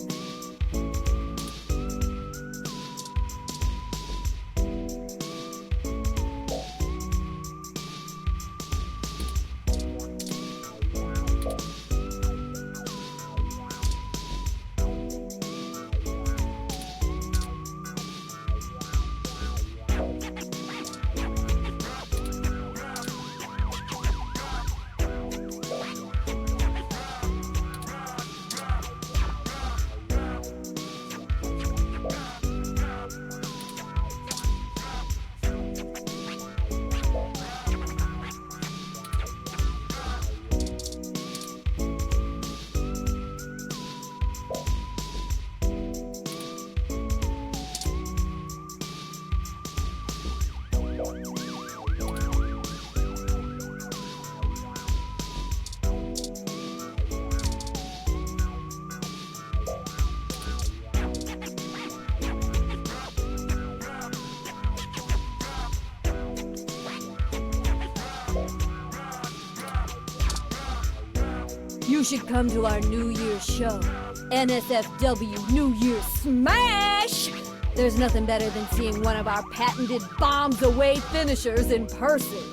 You should come to our New Year's show, NSFW New Year's Smash! There's nothing better than seeing one of our patented bombs-away finishers in person.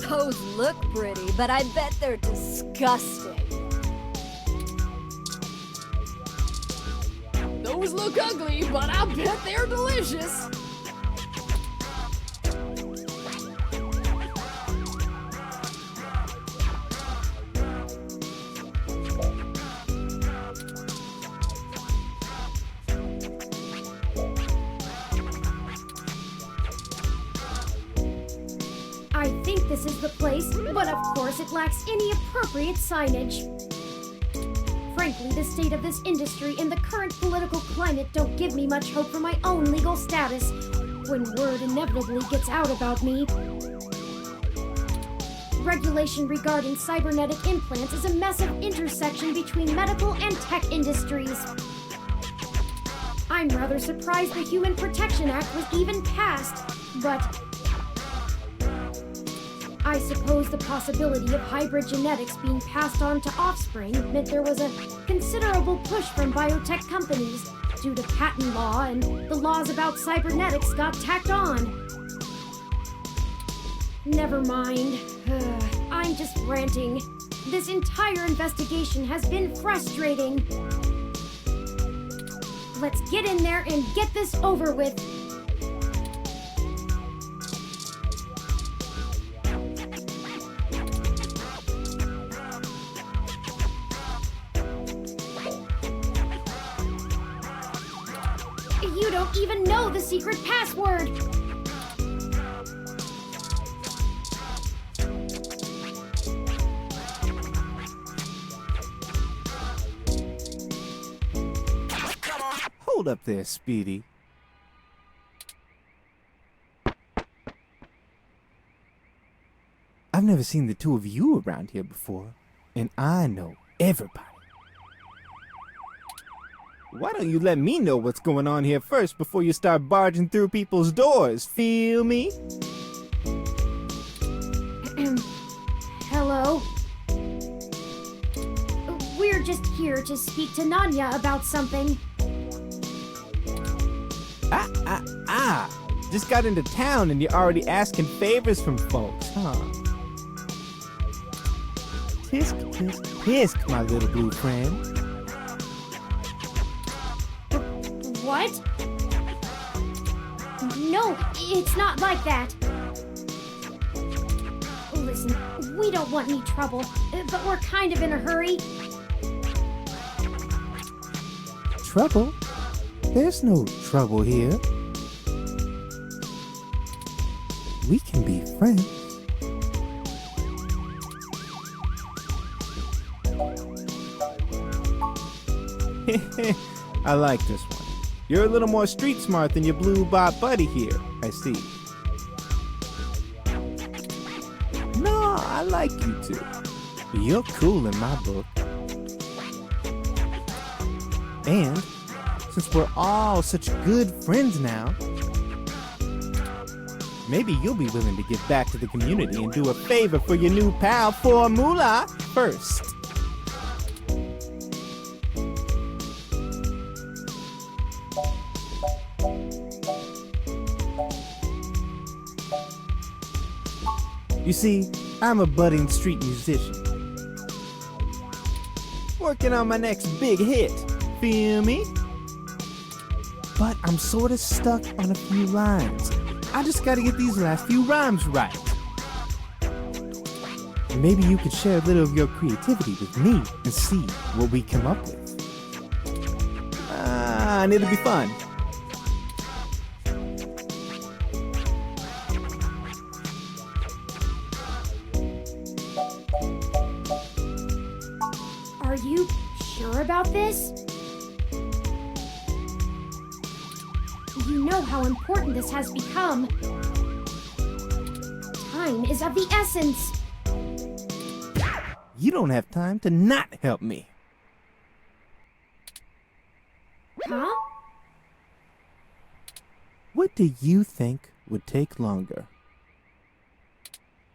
Those look pretty, but I bet they're disgusting. Those look ugly, but I bet they're delicious. I think this is the place, but of course it lacks any appropriate signage. Frankly, the state of this industry and the current political climate don't give me much hope for my own legal status when word inevitably gets out about me. Regulation regarding cybernetic implants is a massive intersection between medical and tech industries. I'm rather surprised the Human Protection Act was even passed, but I suppose the possibility of hybrid genetics being passed on to offspring meant there was a considerable push from biotech companies due to patent law, and the laws about cybernetics got tacked on. Never mind. I'm just ranting. This entire investigation has been frustrating. Let's get in there and get this over with. You don't even know the secret password! Hold up there, Speedy. I've never seen the two of you around here before, and I know everybody. Why don't you let me know what's going on here first before you start barging through people's doors? Feel me? Hello? We're just here to speak to Nanya about something. Just got into town and you're already asking favors from folks, huh? Tisk, tisk, tisk, my little blue friend. What? No, it's not like that. Listen, we don't want any trouble, but we're kind of in a hurry. Trouble? There's no trouble here. We can be friends. I like this one. You're a little more street smart than your blue bot buddy here, I see. No, I like you too. You're cool in my book. And since we're all such good friends now, maybe you'll be willing to give back to the community and do a favor for your new pal Formula first. You see, I'm a budding street musician. Working on my next big hit, feel me? But I'm sorta stuck on a few lines. I just gotta get these last few rhymes right. Maybe you could share a little of your creativity with me and see what we come up with. And it'll be fun. Are you sure about this? You know how important this has become. Time is of the essence. You don't have time to not help me. Huh? What do you think would take longer?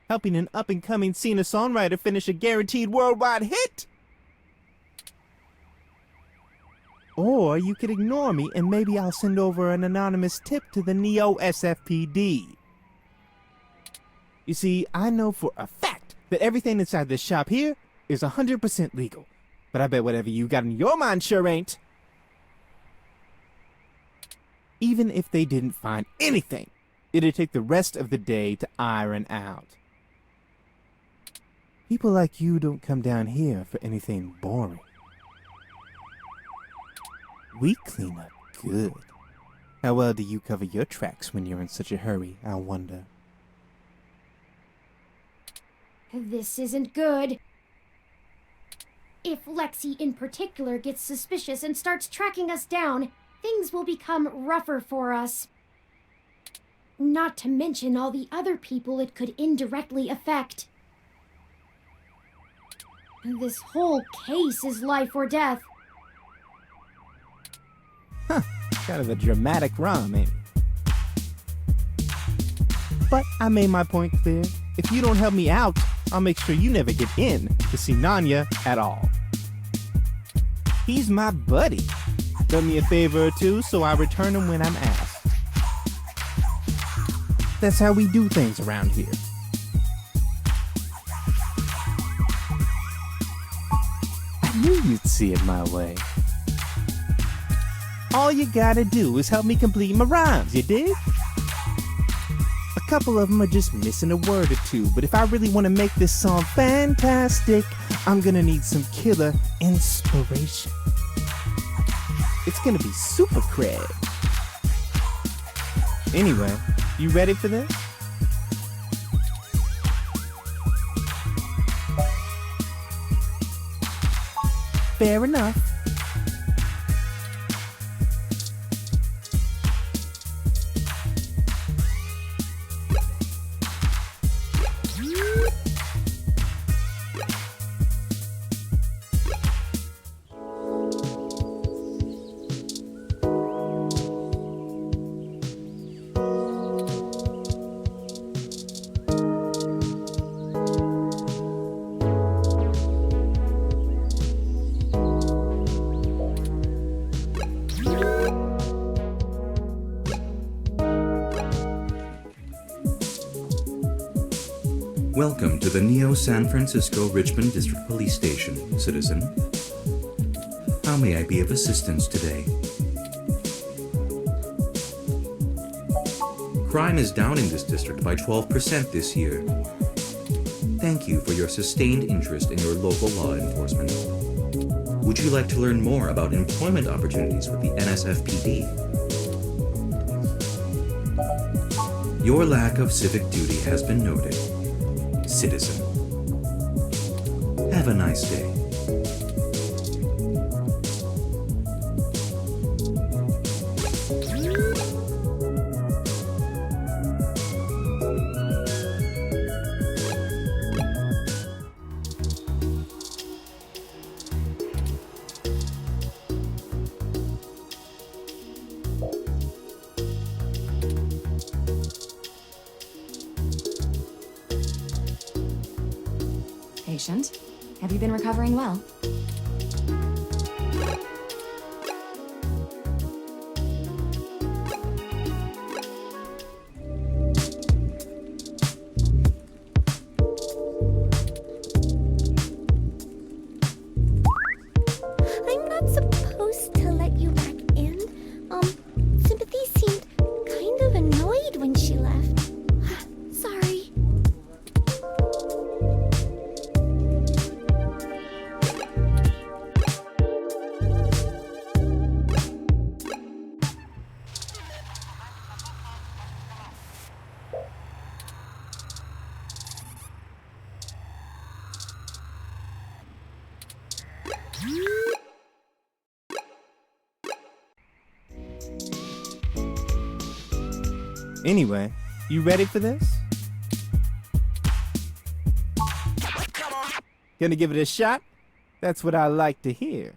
Helping an up-and-coming singer-songwriter finish a guaranteed worldwide hit? Or you could ignore me and maybe I'll send over an anonymous tip to the Neo SFPD. You see, I know for a fact that everything inside this shop here is 100% legal. But I bet whatever you got in your mind sure ain't. Even if they didn't find anything, it'd take the rest of the day to iron out. People like you don't come down here for anything boring. We clean up good. How well do you cover your tracks when you're in such a hurry, I wonder? This isn't good. If Lexi in particular gets suspicious and starts tracking us down, things will become rougher for us. Not to mention all the other people it could indirectly affect. This whole case is life or death. Huh, kind of a dramatic rhyme, ain't it? But I made my point clear. If you don't help me out, I'll make sure you never get in to see Nanya at all. He's my buddy. Done me a favor or two, so I return him when I'm asked. That's how we do things around here. I knew you'd see it my way. All you gotta do is help me complete my rhymes, you dig? A couple of them are just missing a word or two, but if I really want to make this song fantastic, I'm gonna need some killer inspiration. It's gonna be super cred. Anyway, you ready for this? Fair enough. Welcome to the Neo San Francisco Richmond District Police Station, citizen. How may I be of assistance today? Crime is down in this district by 12% this year. Thank you for your sustained interest in your local law enforcement. Would you like to learn more about employment opportunities with the NSFPD? Your lack of civic duty has been noted, citizen. Have a nice day. Patient, have you been recovering well? I'm not supposed to let you back in. Sympathy seemed kind of annoyed when she left. Sorry. Anyway, you ready for this? Gonna give it a shot? That's what I like to hear.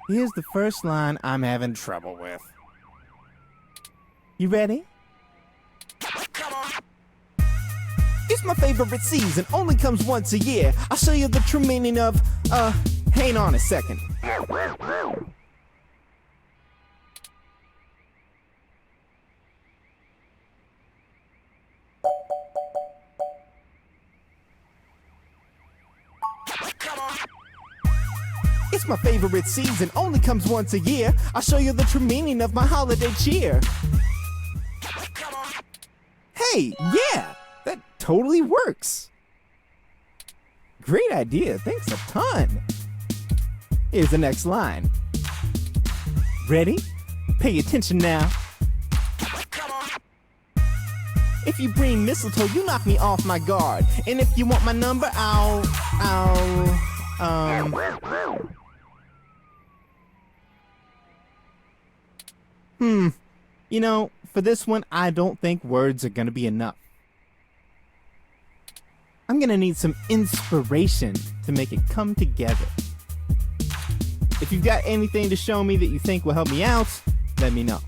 Here's the first line I'm having trouble with. You ready? It's my favorite season, only comes once a year. I'll show you the true meaning of, hang on a second. It's my favorite season, only comes once a year. I'll show you the true meaning of my holiday cheer. Hey, yeah, that totally works. Great idea, thanks a ton. Here's the next line. Ready? Pay attention now. If you bring mistletoe, you knock me off my guard. And if you want my number, You know, for this one, I don't think words are gonna be enough. I'm gonna need some inspiration to make it come together. If you've got anything to show me that you think will help me out, let me know.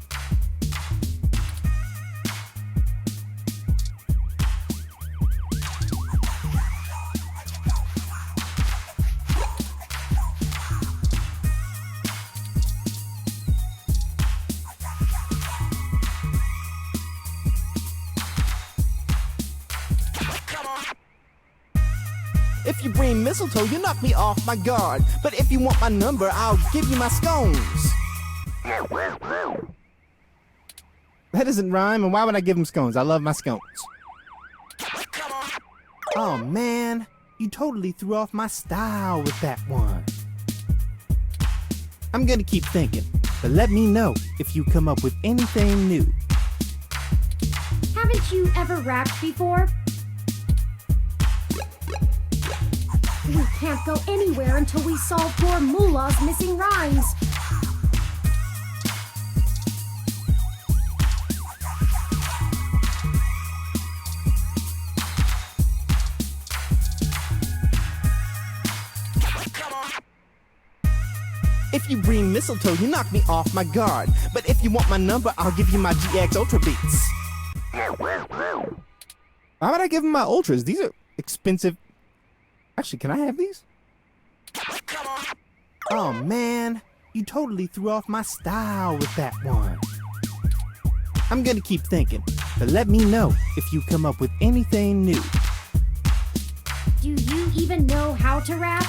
If you bring mistletoe, you knock me off my guard. But if you want my number, I'll give you my scones. That doesn't rhyme, and why would I give him scones? I love my scones. Oh man, you totally threw off my style with that one. I'm gonna keep thinking, but let me know if you come up with anything new. Haven't you ever rapped before? We can't go anywhere until we solve poor Moolah's missing rhymes. If you bring mistletoe, you knock me off my guard. But if you want my number, I'll give you my GX Ultra Beats. Why would I give him my Ultras? These are expensive. Actually, can I have these? Oh man, you totally threw off my style with that one. I'm gonna keep thinking, but let me know if you come up with anything new. Do you even know how to rap?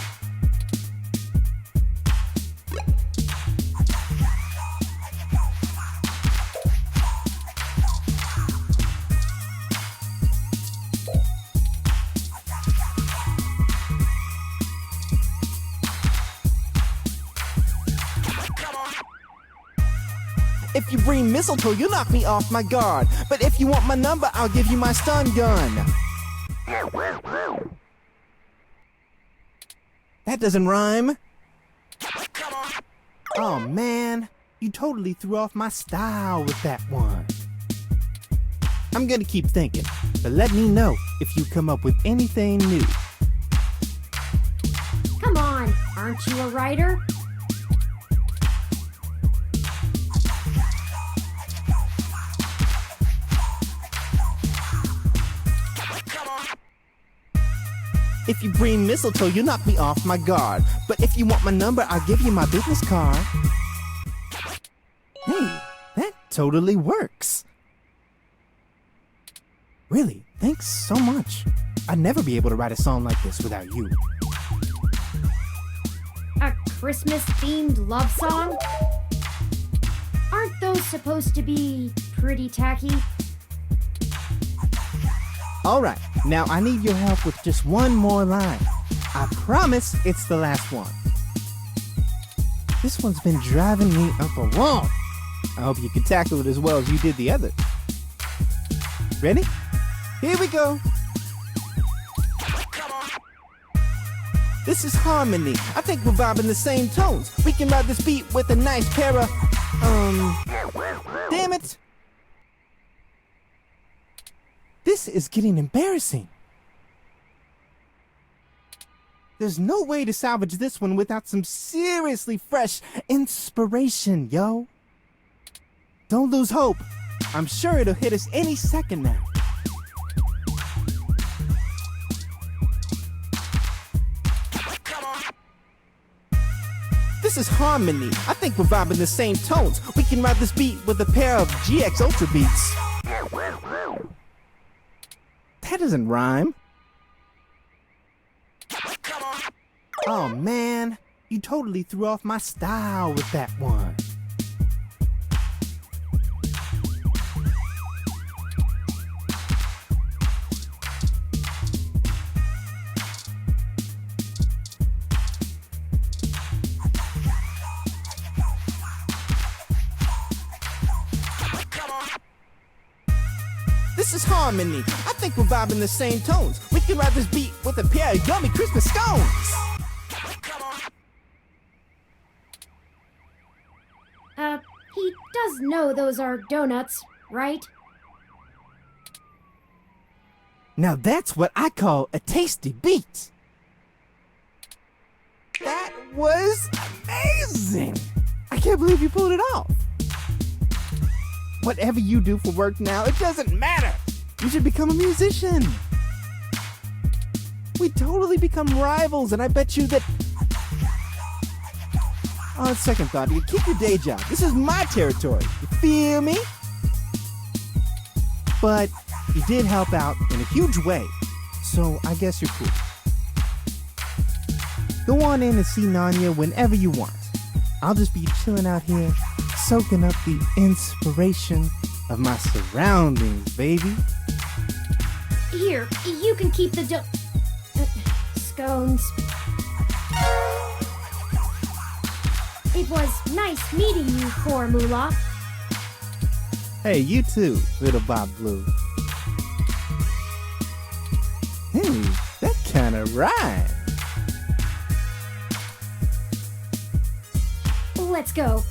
If you bring mistletoe, you knock me off my guard. But if you want my number, I'll give you my stun gun. That doesn't rhyme. Oh man, you totally threw off my style with that one. I'm gonna keep thinking, but let me know if you come up with anything new. Come on, aren't you a writer? If you bring mistletoe, you knock me off my guard. But if you want my number, I'll give you my business card. Hey, that totally works. Really, thanks so much. I'd never be able to write a song like this without you. A Christmas-themed love song? Aren't those supposed to be pretty tacky? Alright, now I need your help with just one more line. I promise it's the last one. This one's been driving me up a wall. I hope you can tackle it as well as you did the other. Ready? Here we go. This is harmony. I think we're vibing the same tones. We can ride this beat with a nice pair of, damn it. This is getting embarrassing. There's no way to salvage this one without some seriously fresh inspiration, yo. Don't lose hope. I'm sure it'll hit us any second now. This is harmony. I think we're vibing the same tones. We can ride this beat with a pair of GX Ultra Beats. That doesn't rhyme. Oh man, you totally threw off my style with that one. This is harmony. I think we're vibing the same tones. We can ride this beat with a pair of yummy Christmas scones. He does know those are donuts, right? Now that's what I call a tasty beat. That was amazing. I can't believe you pulled it off. Whatever you do for work now, it doesn't matter. You should become a musician. We totally become rivals, and I bet you that... On second thought, you keep your day job. This is my territory. You feel me? But you did help out in a huge way, so I guess you're cool. Go on in and see Nanya whenever you want. I'll just be chilling out here, soaking up the inspiration of my surroundings, baby. Here, you can keep the scones. It was nice meeting you, Formula. Hey, you too, little Bob Blue. Hey, that kinda rhymes. Let's go.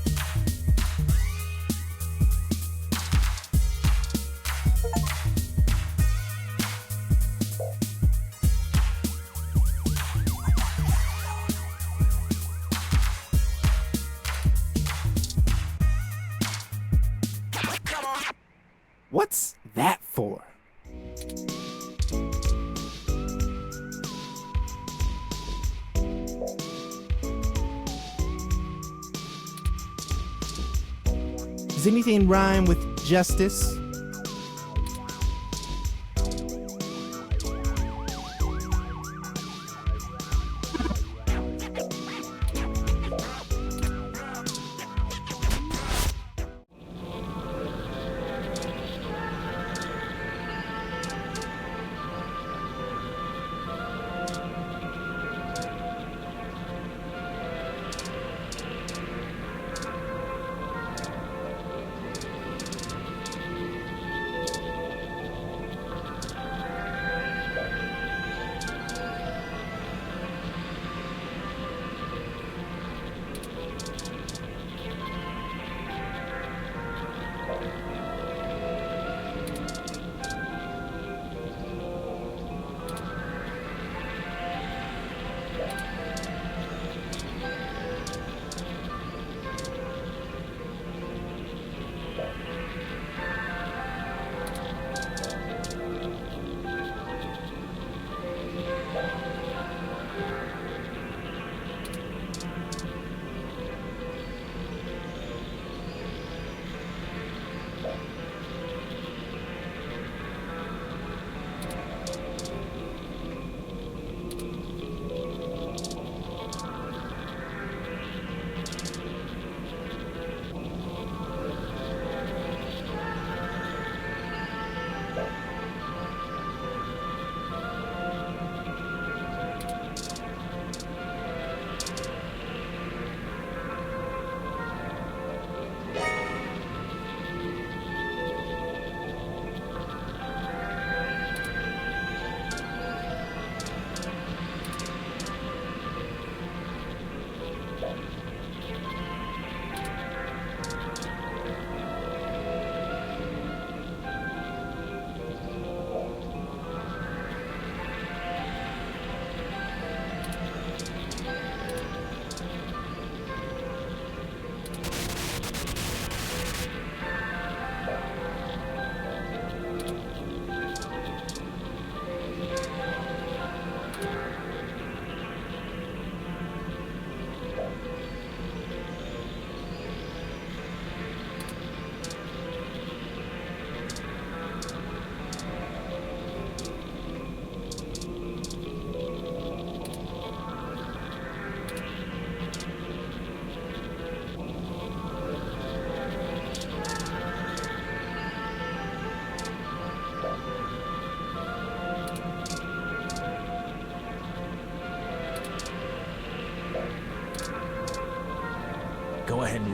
What's that for? Does anything rhyme with justice?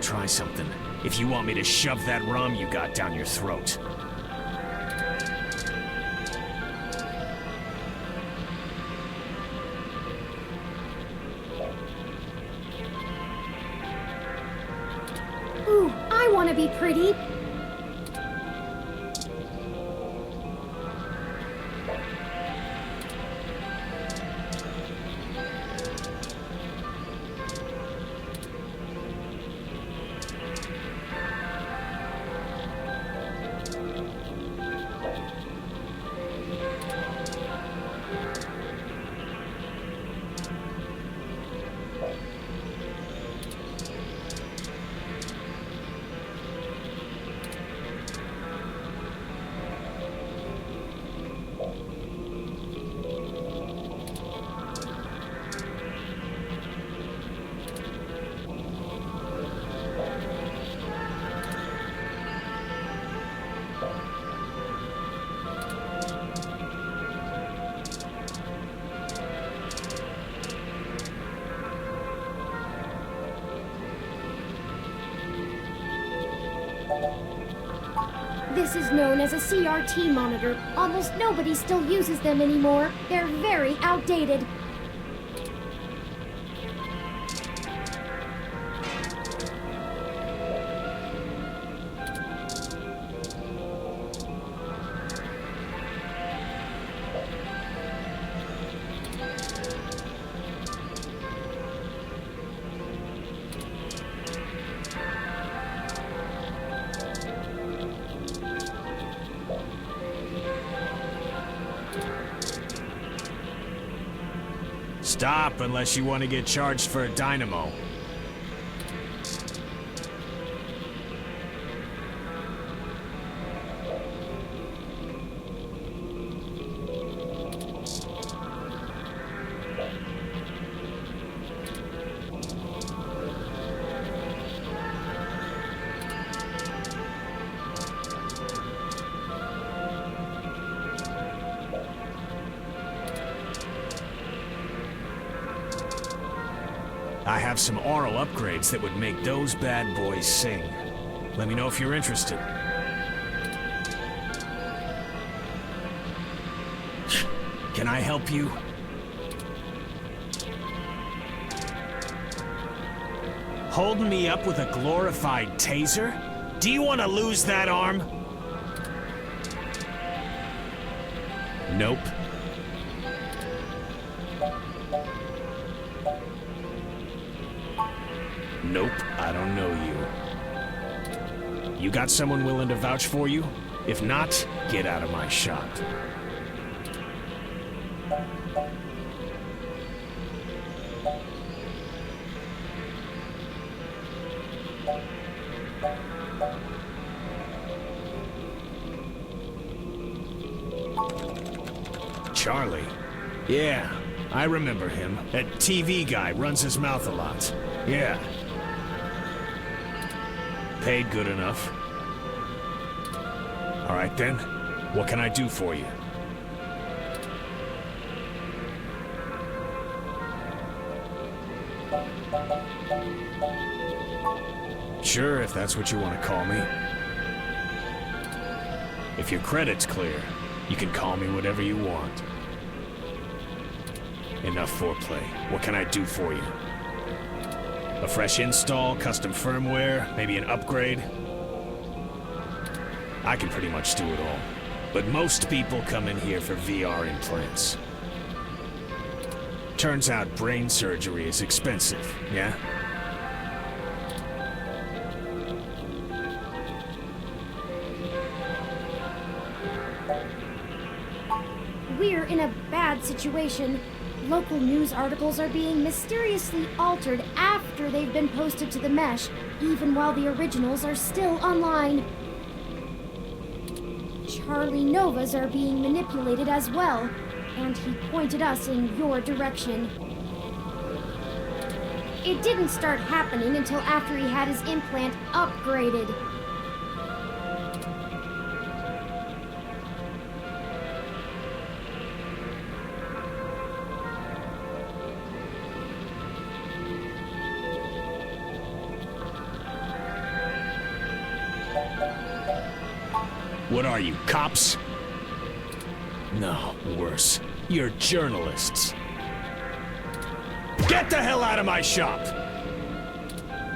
try something. If you want me to shove that rum you got down your throat. Ooh, I want to be pretty. This is known as a CRT monitor. Almost nobody still uses them anymore. They're very outdated. Stop unless you want to get charged for a dynamo. I have some aural upgrades that would make those bad boys sing. Let me know if you're interested. Can I help you? Holding me up with a glorified taser? Do you want to lose that arm? Nope. Nope, I don't know you. You got someone willing to vouch for you? If not, get out of my shop. Charlie? Yeah, I remember him. That TV guy runs his mouth a lot. Yeah. Paid good enough. All right then, what can I do for you? Sure, if that's what you want to call me. If your credit's clear, you can call me whatever you want. Enough foreplay. What can I do for you? A fresh install, custom firmware, maybe an upgrade? I can pretty much do it all. But most people come in here for VR implants. Turns out brain surgery is expensive, yeah? We're in a bad situation. Local news articles are being mysteriously altered after they've been posted to the mesh, even while the originals are still online. Charlie Novas are being manipulated as well, and he pointed us in your direction. It didn't start happening until after he had his implant upgraded. What are you, cops? No, worse. You're journalists. Get the hell out of my shop!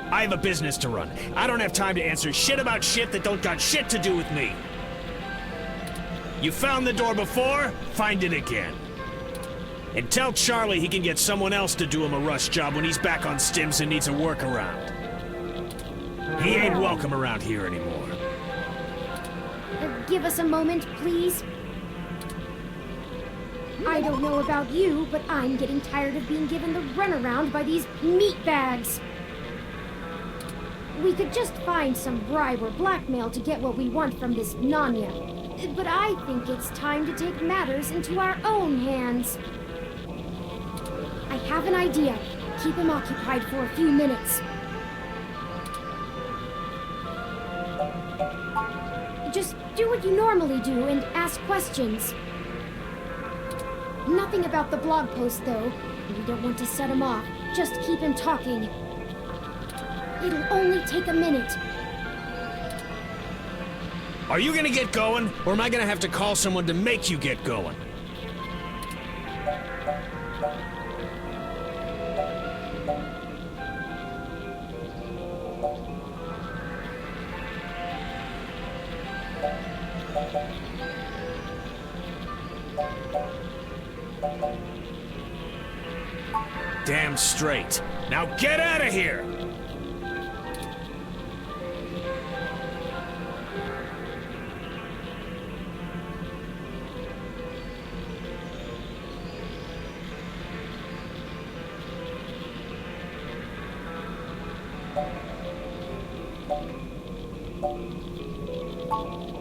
I have a business to run. I don't have time to answer shit about shit that don't got shit to do with me. You found the door before? Find it again. And tell Charlie he can get someone else to do him a rush job when he's back on stims and needs a workaround. He ain't welcome around here anymore. Give us a moment, please. I don't know about you, but I'm getting tired of being given the runaround by these meatbags. We could just find some bribe or blackmail to get what we want from this Nanya. But I think it's time to take matters into our own hands. I have an idea. Keep him occupied for a few minutes. Just do what you normally do and ask questions. Nothing about the blog post, though. We don't want to set him off. Just keep him talking. It'll only take a minute. Are you gonna get going, or am I gonna have to call someone to make you get going? Damn straight. Now get out of here!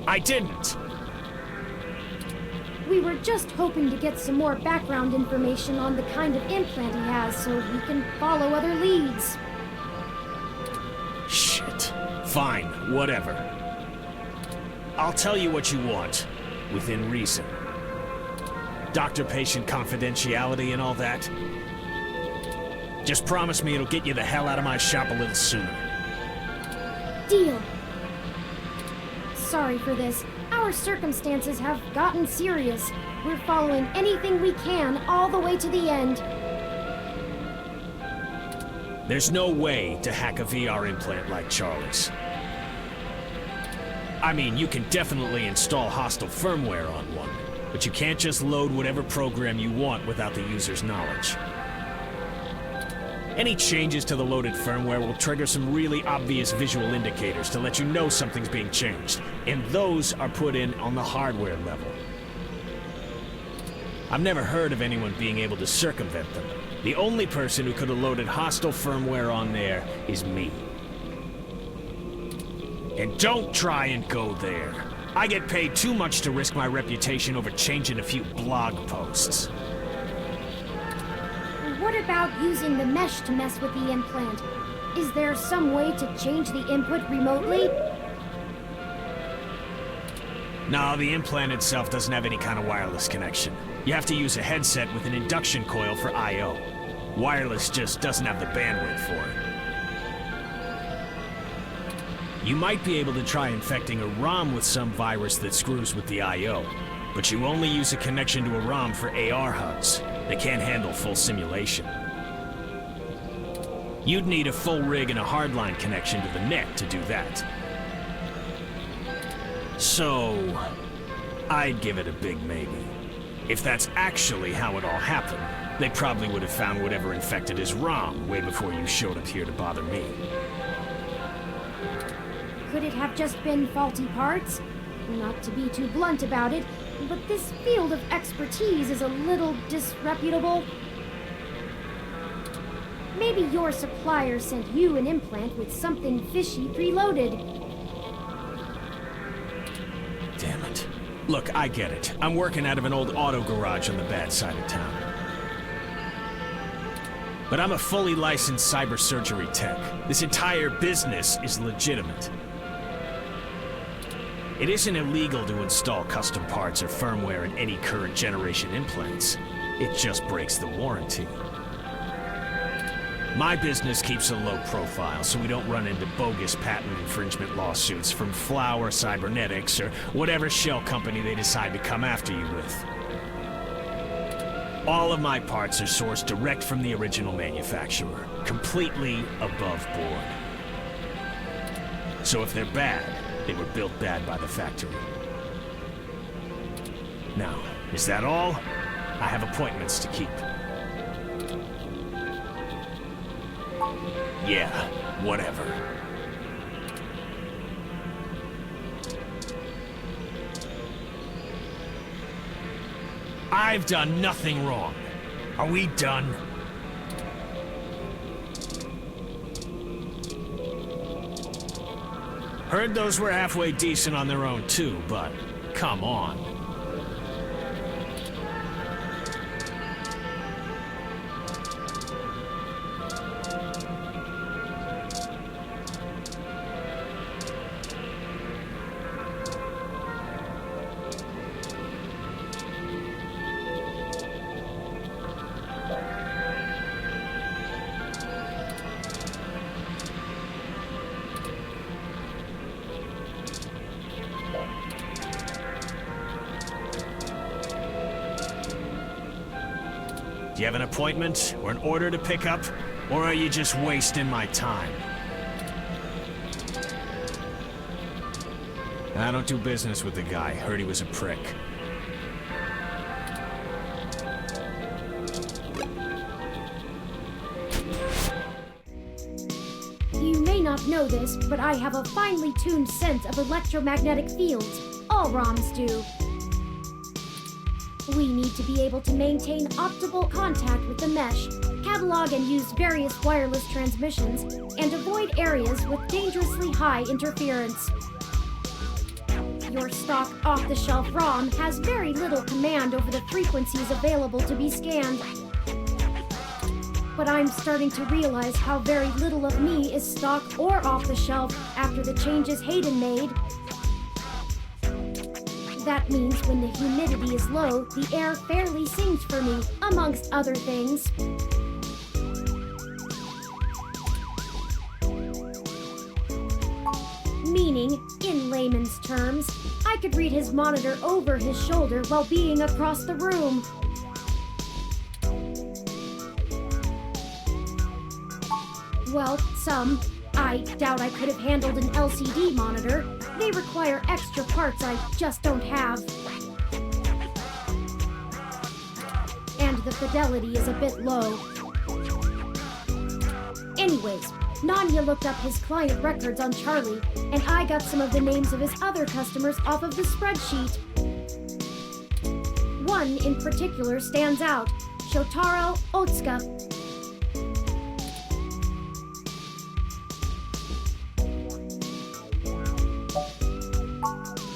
I didn't. We were just hoping to get some more background information on the kind of implant he has so we can follow other leads. Shit. Fine, whatever. I'll tell you what you want, within reason. Doctor-patient confidentiality and all that. Just promise me it'll get you the hell out of my shop a little sooner. Deal. Sorry for this. Our circumstances have gotten serious. We're following anything we can all the way to the end. There's no way to hack a VR implant like Charlie's. I mean, you can definitely install hostile firmware on one, but you can't just load whatever program you want without the user's knowledge. Any changes to the loaded firmware will trigger some really obvious visual indicators to let you know something's being changed, and those are put in on the hardware level. I've never heard of anyone being able to circumvent them. The only person who could have loaded hostile firmware on there is me. And don't try and go there. I get paid too much to risk my reputation over changing a few blog posts. What about using the mesh to mess with the implant? Is there some way to change the input remotely? No, the implant itself doesn't have any kind of wireless connection. You have to use a headset with an induction coil for I/O. Wireless just doesn't have the bandwidth for it. You might be able to try infecting a ROM with some virus that screws with the I/O, but you only use a connection to a ROM for AR HUDs. They can't handle full simulation. You'd need a full rig and a hardline connection to the net to do that. So, I'd give it a big maybe. If that's actually how it all happened, they probably would have found whatever infected his ROM way before you showed up here to bother me. Could it have just been faulty parts? Not to be too blunt about it, but this field of expertise is a little disreputable. Maybe your supplier sent you an implant with something fishy preloaded. Damn it. Look, I get it. I'm working out of an old auto garage on the bad side of town. But I'm a fully licensed cyber surgery tech. This entire business is legitimate. It isn't illegal to install custom parts or firmware in any current generation implants. It just breaks the warranty. My business keeps a low profile, so we don't run into bogus patent infringement lawsuits from Flower Cybernetics or whatever shell company they decide to come after you with. All of my parts are sourced direct from the original manufacturer, completely above board. So if they're bad, they were built bad by the factory. Now, is that all? I have appointments to keep. Yeah, whatever. I've done nothing wrong. Are we done? Heard those were halfway decent on their own too, but come on. Do you have an appointment or an order to pick up? Or are you just wasting my time? I don't do business with the guy. Heard he was a prick. You may not know this, but I have a finely tuned sense of electromagnetic fields. All ROMs do. We need to be able to maintain optimal contact with the mesh, catalog and use various wireless transmissions, and avoid areas with dangerously high interference. Your stock off-the-shelf ROM has very little command over the frequencies available to be scanned. But I'm starting to realize how very little of me is stock or off-the-shelf after the changes Hayden made. That means when the humidity is low, the air fairly sings for me, amongst other things. Meaning, in layman's terms, I could read his monitor over his shoulder while being across the room. Well, some. I doubt I could have handled an LCD monitor. They require extra parts I just don't have. And the fidelity is a bit low. Anyways, Nanya looked up his client records on Charlie, and I got some of the names of his other customers off of the spreadsheet. One in particular stands out, Shotaro Otsuka.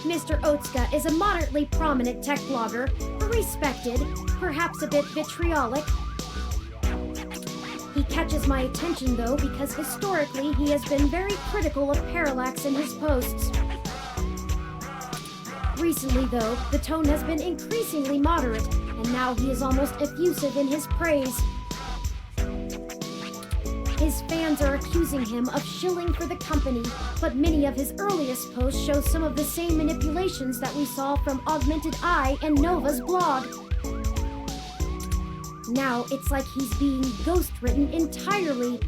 Mr. Otsuka is a moderately prominent tech blogger, respected, perhaps a bit vitriolic. He catches my attention though because historically he has been very critical of Parallax in his posts. Recently though, the tone has been increasingly moderate, and now he is almost effusive in his praise. His fans are accusing him of shilling for the company, but many of his earliest posts show some of the same manipulations that we saw from Augmented Eye and Nova's blog. Now it's like he's being ghost-written entirely.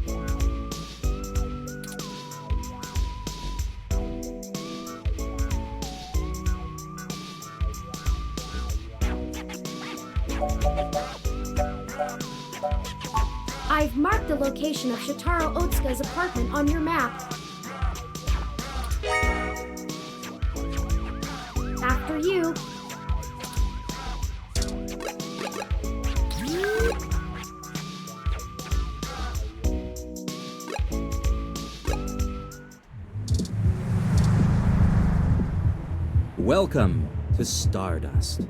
I've marked the location of Shotaro Otsuka's apartment on your map. After you. Welcome to Stardust.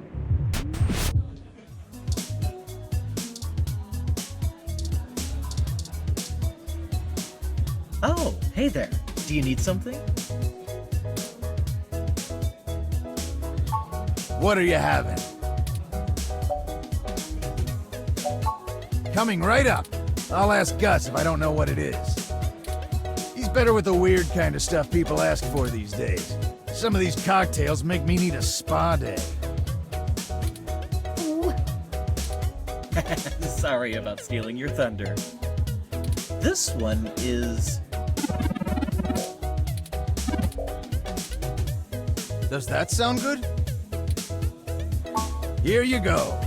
Oh, hey there. Do you need something? What are you having? Coming right up. I'll ask Gus if I don't know what it is. He's better with the weird kind of stuff people ask for these days. Some of these cocktails make me need a spa day. Sorry about stealing your thunder. This one is... Does that sound good? Here you go.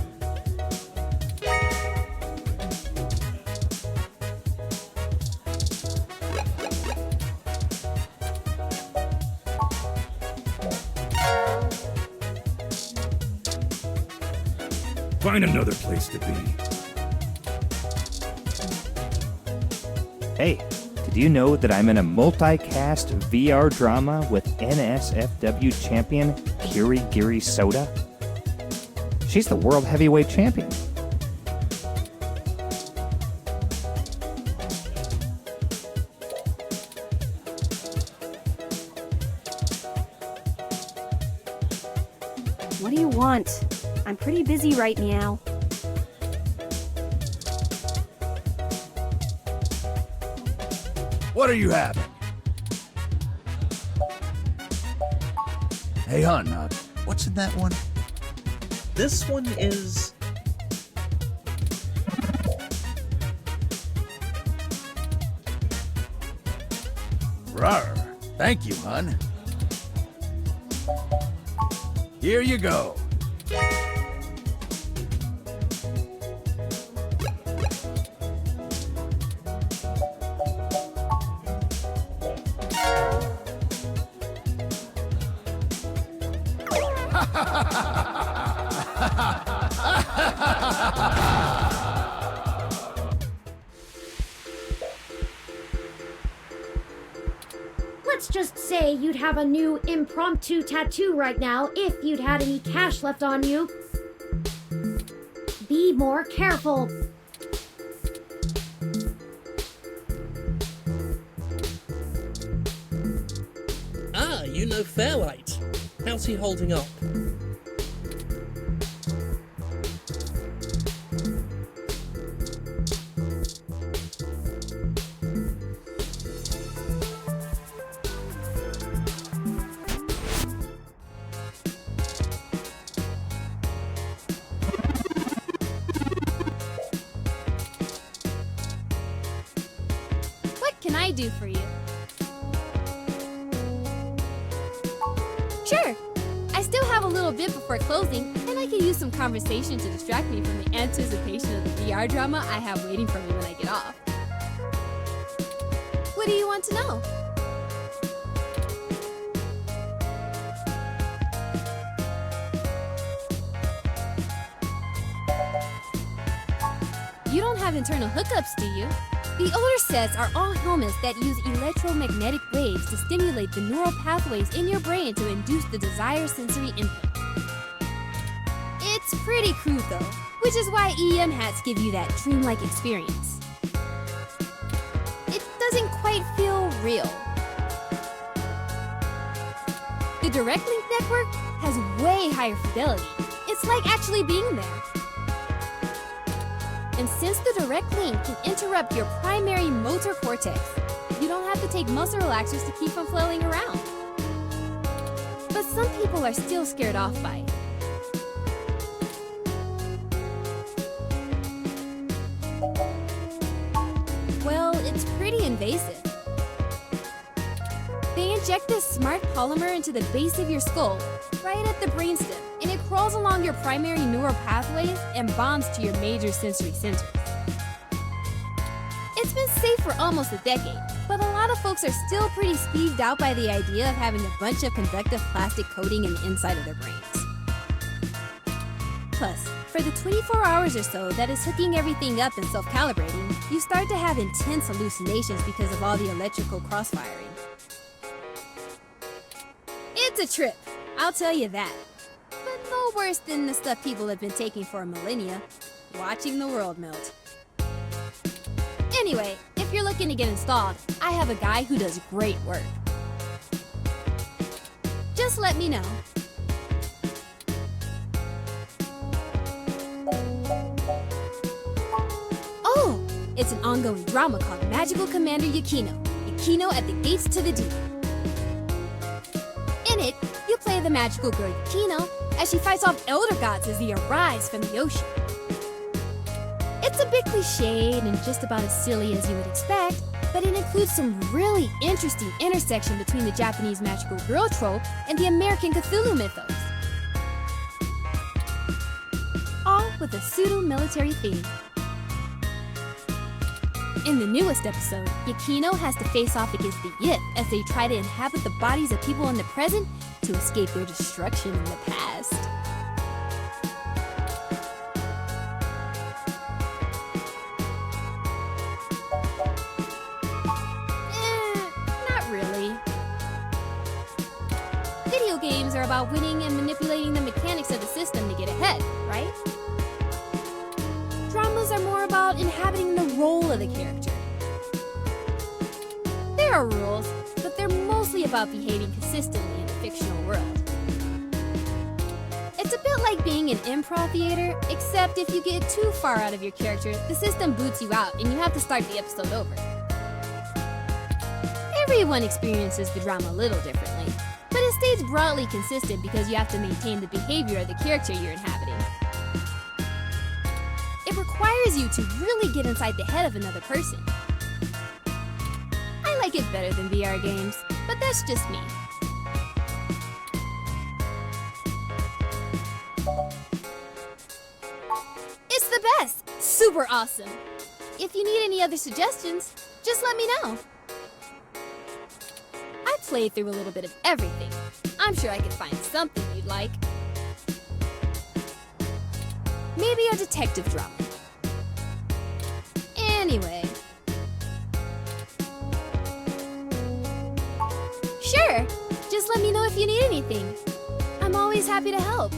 Find another place to be. Hey, did you know that I'm in a multicast VR drama with NSFW champion Kirigiri Soda? She's the world heavyweight champion. What do you want? I'm pretty busy right now. What are you having? Hey, hon, what's in that one? This one is... Rawr. Thank you, hon. Here you go. Let's just say you'd have a new impromptu tattoo right now if you'd had any cash left on you. Be more careful. Ah, you know Fairlight. How's he holding up? What can I do for you? Sure. I still have a little bit before closing, and I can use some conversation to distract me from the anticipation of the VR drama I have waiting for me when I get off. What do you want to know? You don't have internal hookups, do you? The older sets are all helmets that use electromagnetic waves to stimulate the neural pathways in your brain to induce the desired sensory input. It's pretty crude though, which is why EM hats give you that dreamlike experience. It doesn't quite feel real. The Direct Link network has way higher fidelity. It's like actually being there. And since the Direct Link can interrupt your primary motor cortex, you don't have to take muscle relaxers to keep from flailing around. But some people are still scared off by it. Well, it's pretty invasive. They inject this smart polymer into the base of your skull, right at the brainstem, and it crawls along your primary neural pathways and bonds to your major sensory centers. It's been safe for almost a decade, but a lot of folks are still pretty skeeved out by the idea of having a bunch of conductive plastic coating in the inside of their brains. Plus, for the 24 hours or so that is hooking everything up and self-calibrating, you start to have intense hallucinations because of all the electrical crossfiring. It's a trip, I'll tell you that. But no worse than the stuff people have been taking for millennia, watching the world melt. Anyway, if you're looking to get installed, I have a guy who does great work. Just let me know. Oh, It's an ongoing drama called Magical Commander Yukino. Yukino at the Gates to the Deep. In it, you play the magical girl Yukino as she fights off elder gods as they arise from the ocean. It's a bit cliched and just about as silly as you would expect, but it includes some really interesting intersection between the Japanese magical girl trope and the American Cthulhu mythos. All with a pseudo-military theme. In the newest episode, Yukino has to face off against the Yith as they try to inhabit the bodies of people in the present to escape their destruction in the past. Not really. Video games are about winning and manipulating the mechanics of the system to get ahead, right? Dramas are more about inhabiting the role of the character. There are rules, but they're mostly about behaving consistently in a fictional world. It's a bit like being in improv theater, except if you get too far out of your character, the system boots you out and you have to start the episode over. Everyone experiences the drama a little differently, but it stays broadly consistent because you have to maintain the behavior of the character you're inhabiting. It requires you to really get inside the head of another person. I like it better than VR games, but that's just me. It's the best! Super awesome! If you need any other suggestions, just let me know. I played through a little bit of everything. I'm sure I could find something you'd like. Maybe a detective drama. Anyway. Sure, just let me know if you need anything. I'm always happy to help.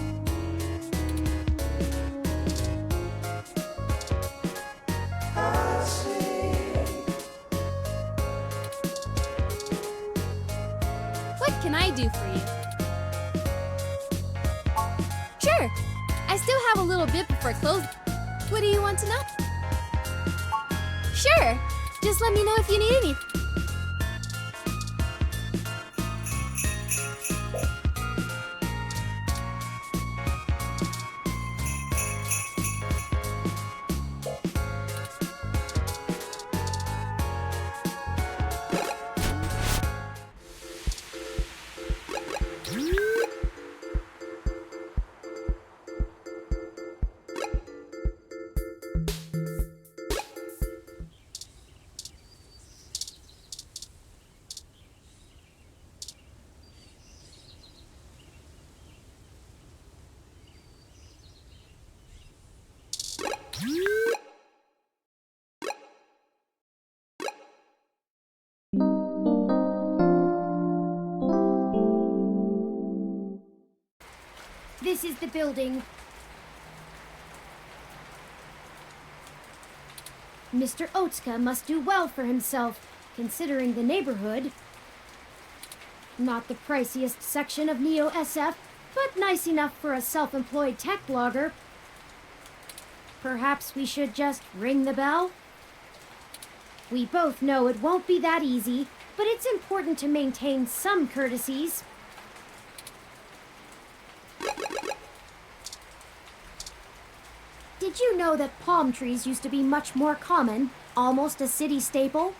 What can I do for you? Sure, I still have a little bit before closing. What do you want to know? Sure, just let me know if you need anything. This is the building. Mr. Otsuka must do well for himself, considering the neighborhood. Not the priciest section of Neo SF, but nice enough for a self-employed tech blogger. Perhaps we should just ring the bell? We both know it won't be that easy, but it's important to maintain some courtesies. Did you know that palm trees used to be much more common, almost a city staple?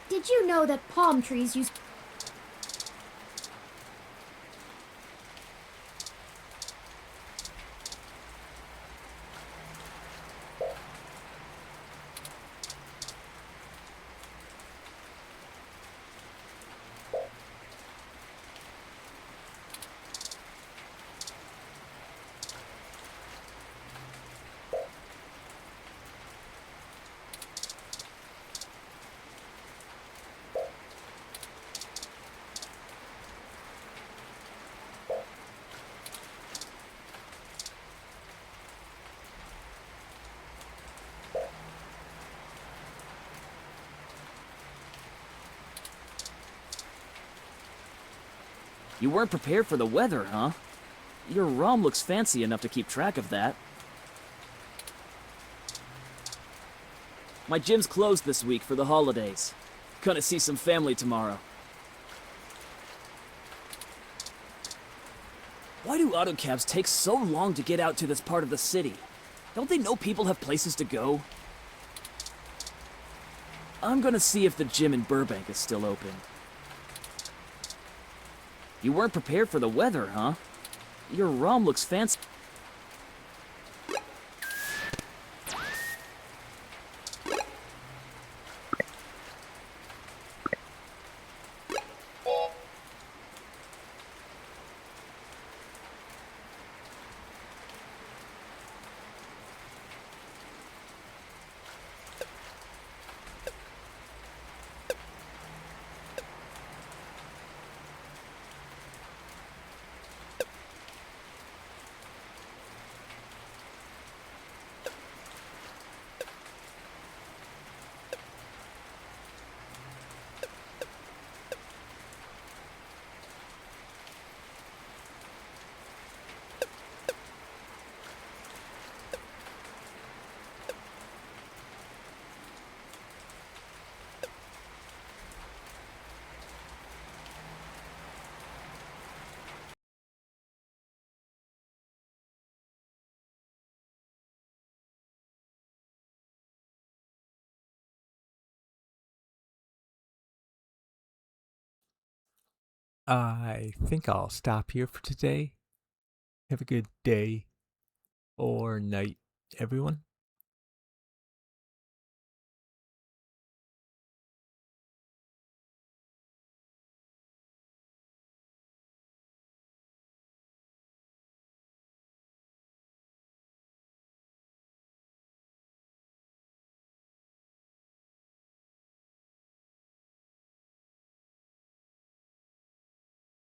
Did you know that palm trees used... You weren't prepared for the weather, huh? Your ROM looks fancy enough to keep track of that. My gym's closed this week for the holidays. Gonna see some family tomorrow. Why do autocabs take so long to get out to this part of the city? Don't they know people have places to go? I'm gonna see if the gym in Burbank is still open. You weren't prepared for the weather, huh? Your ROM looks fancy. I think I'll stop here for today. Have a good day or night, everyone.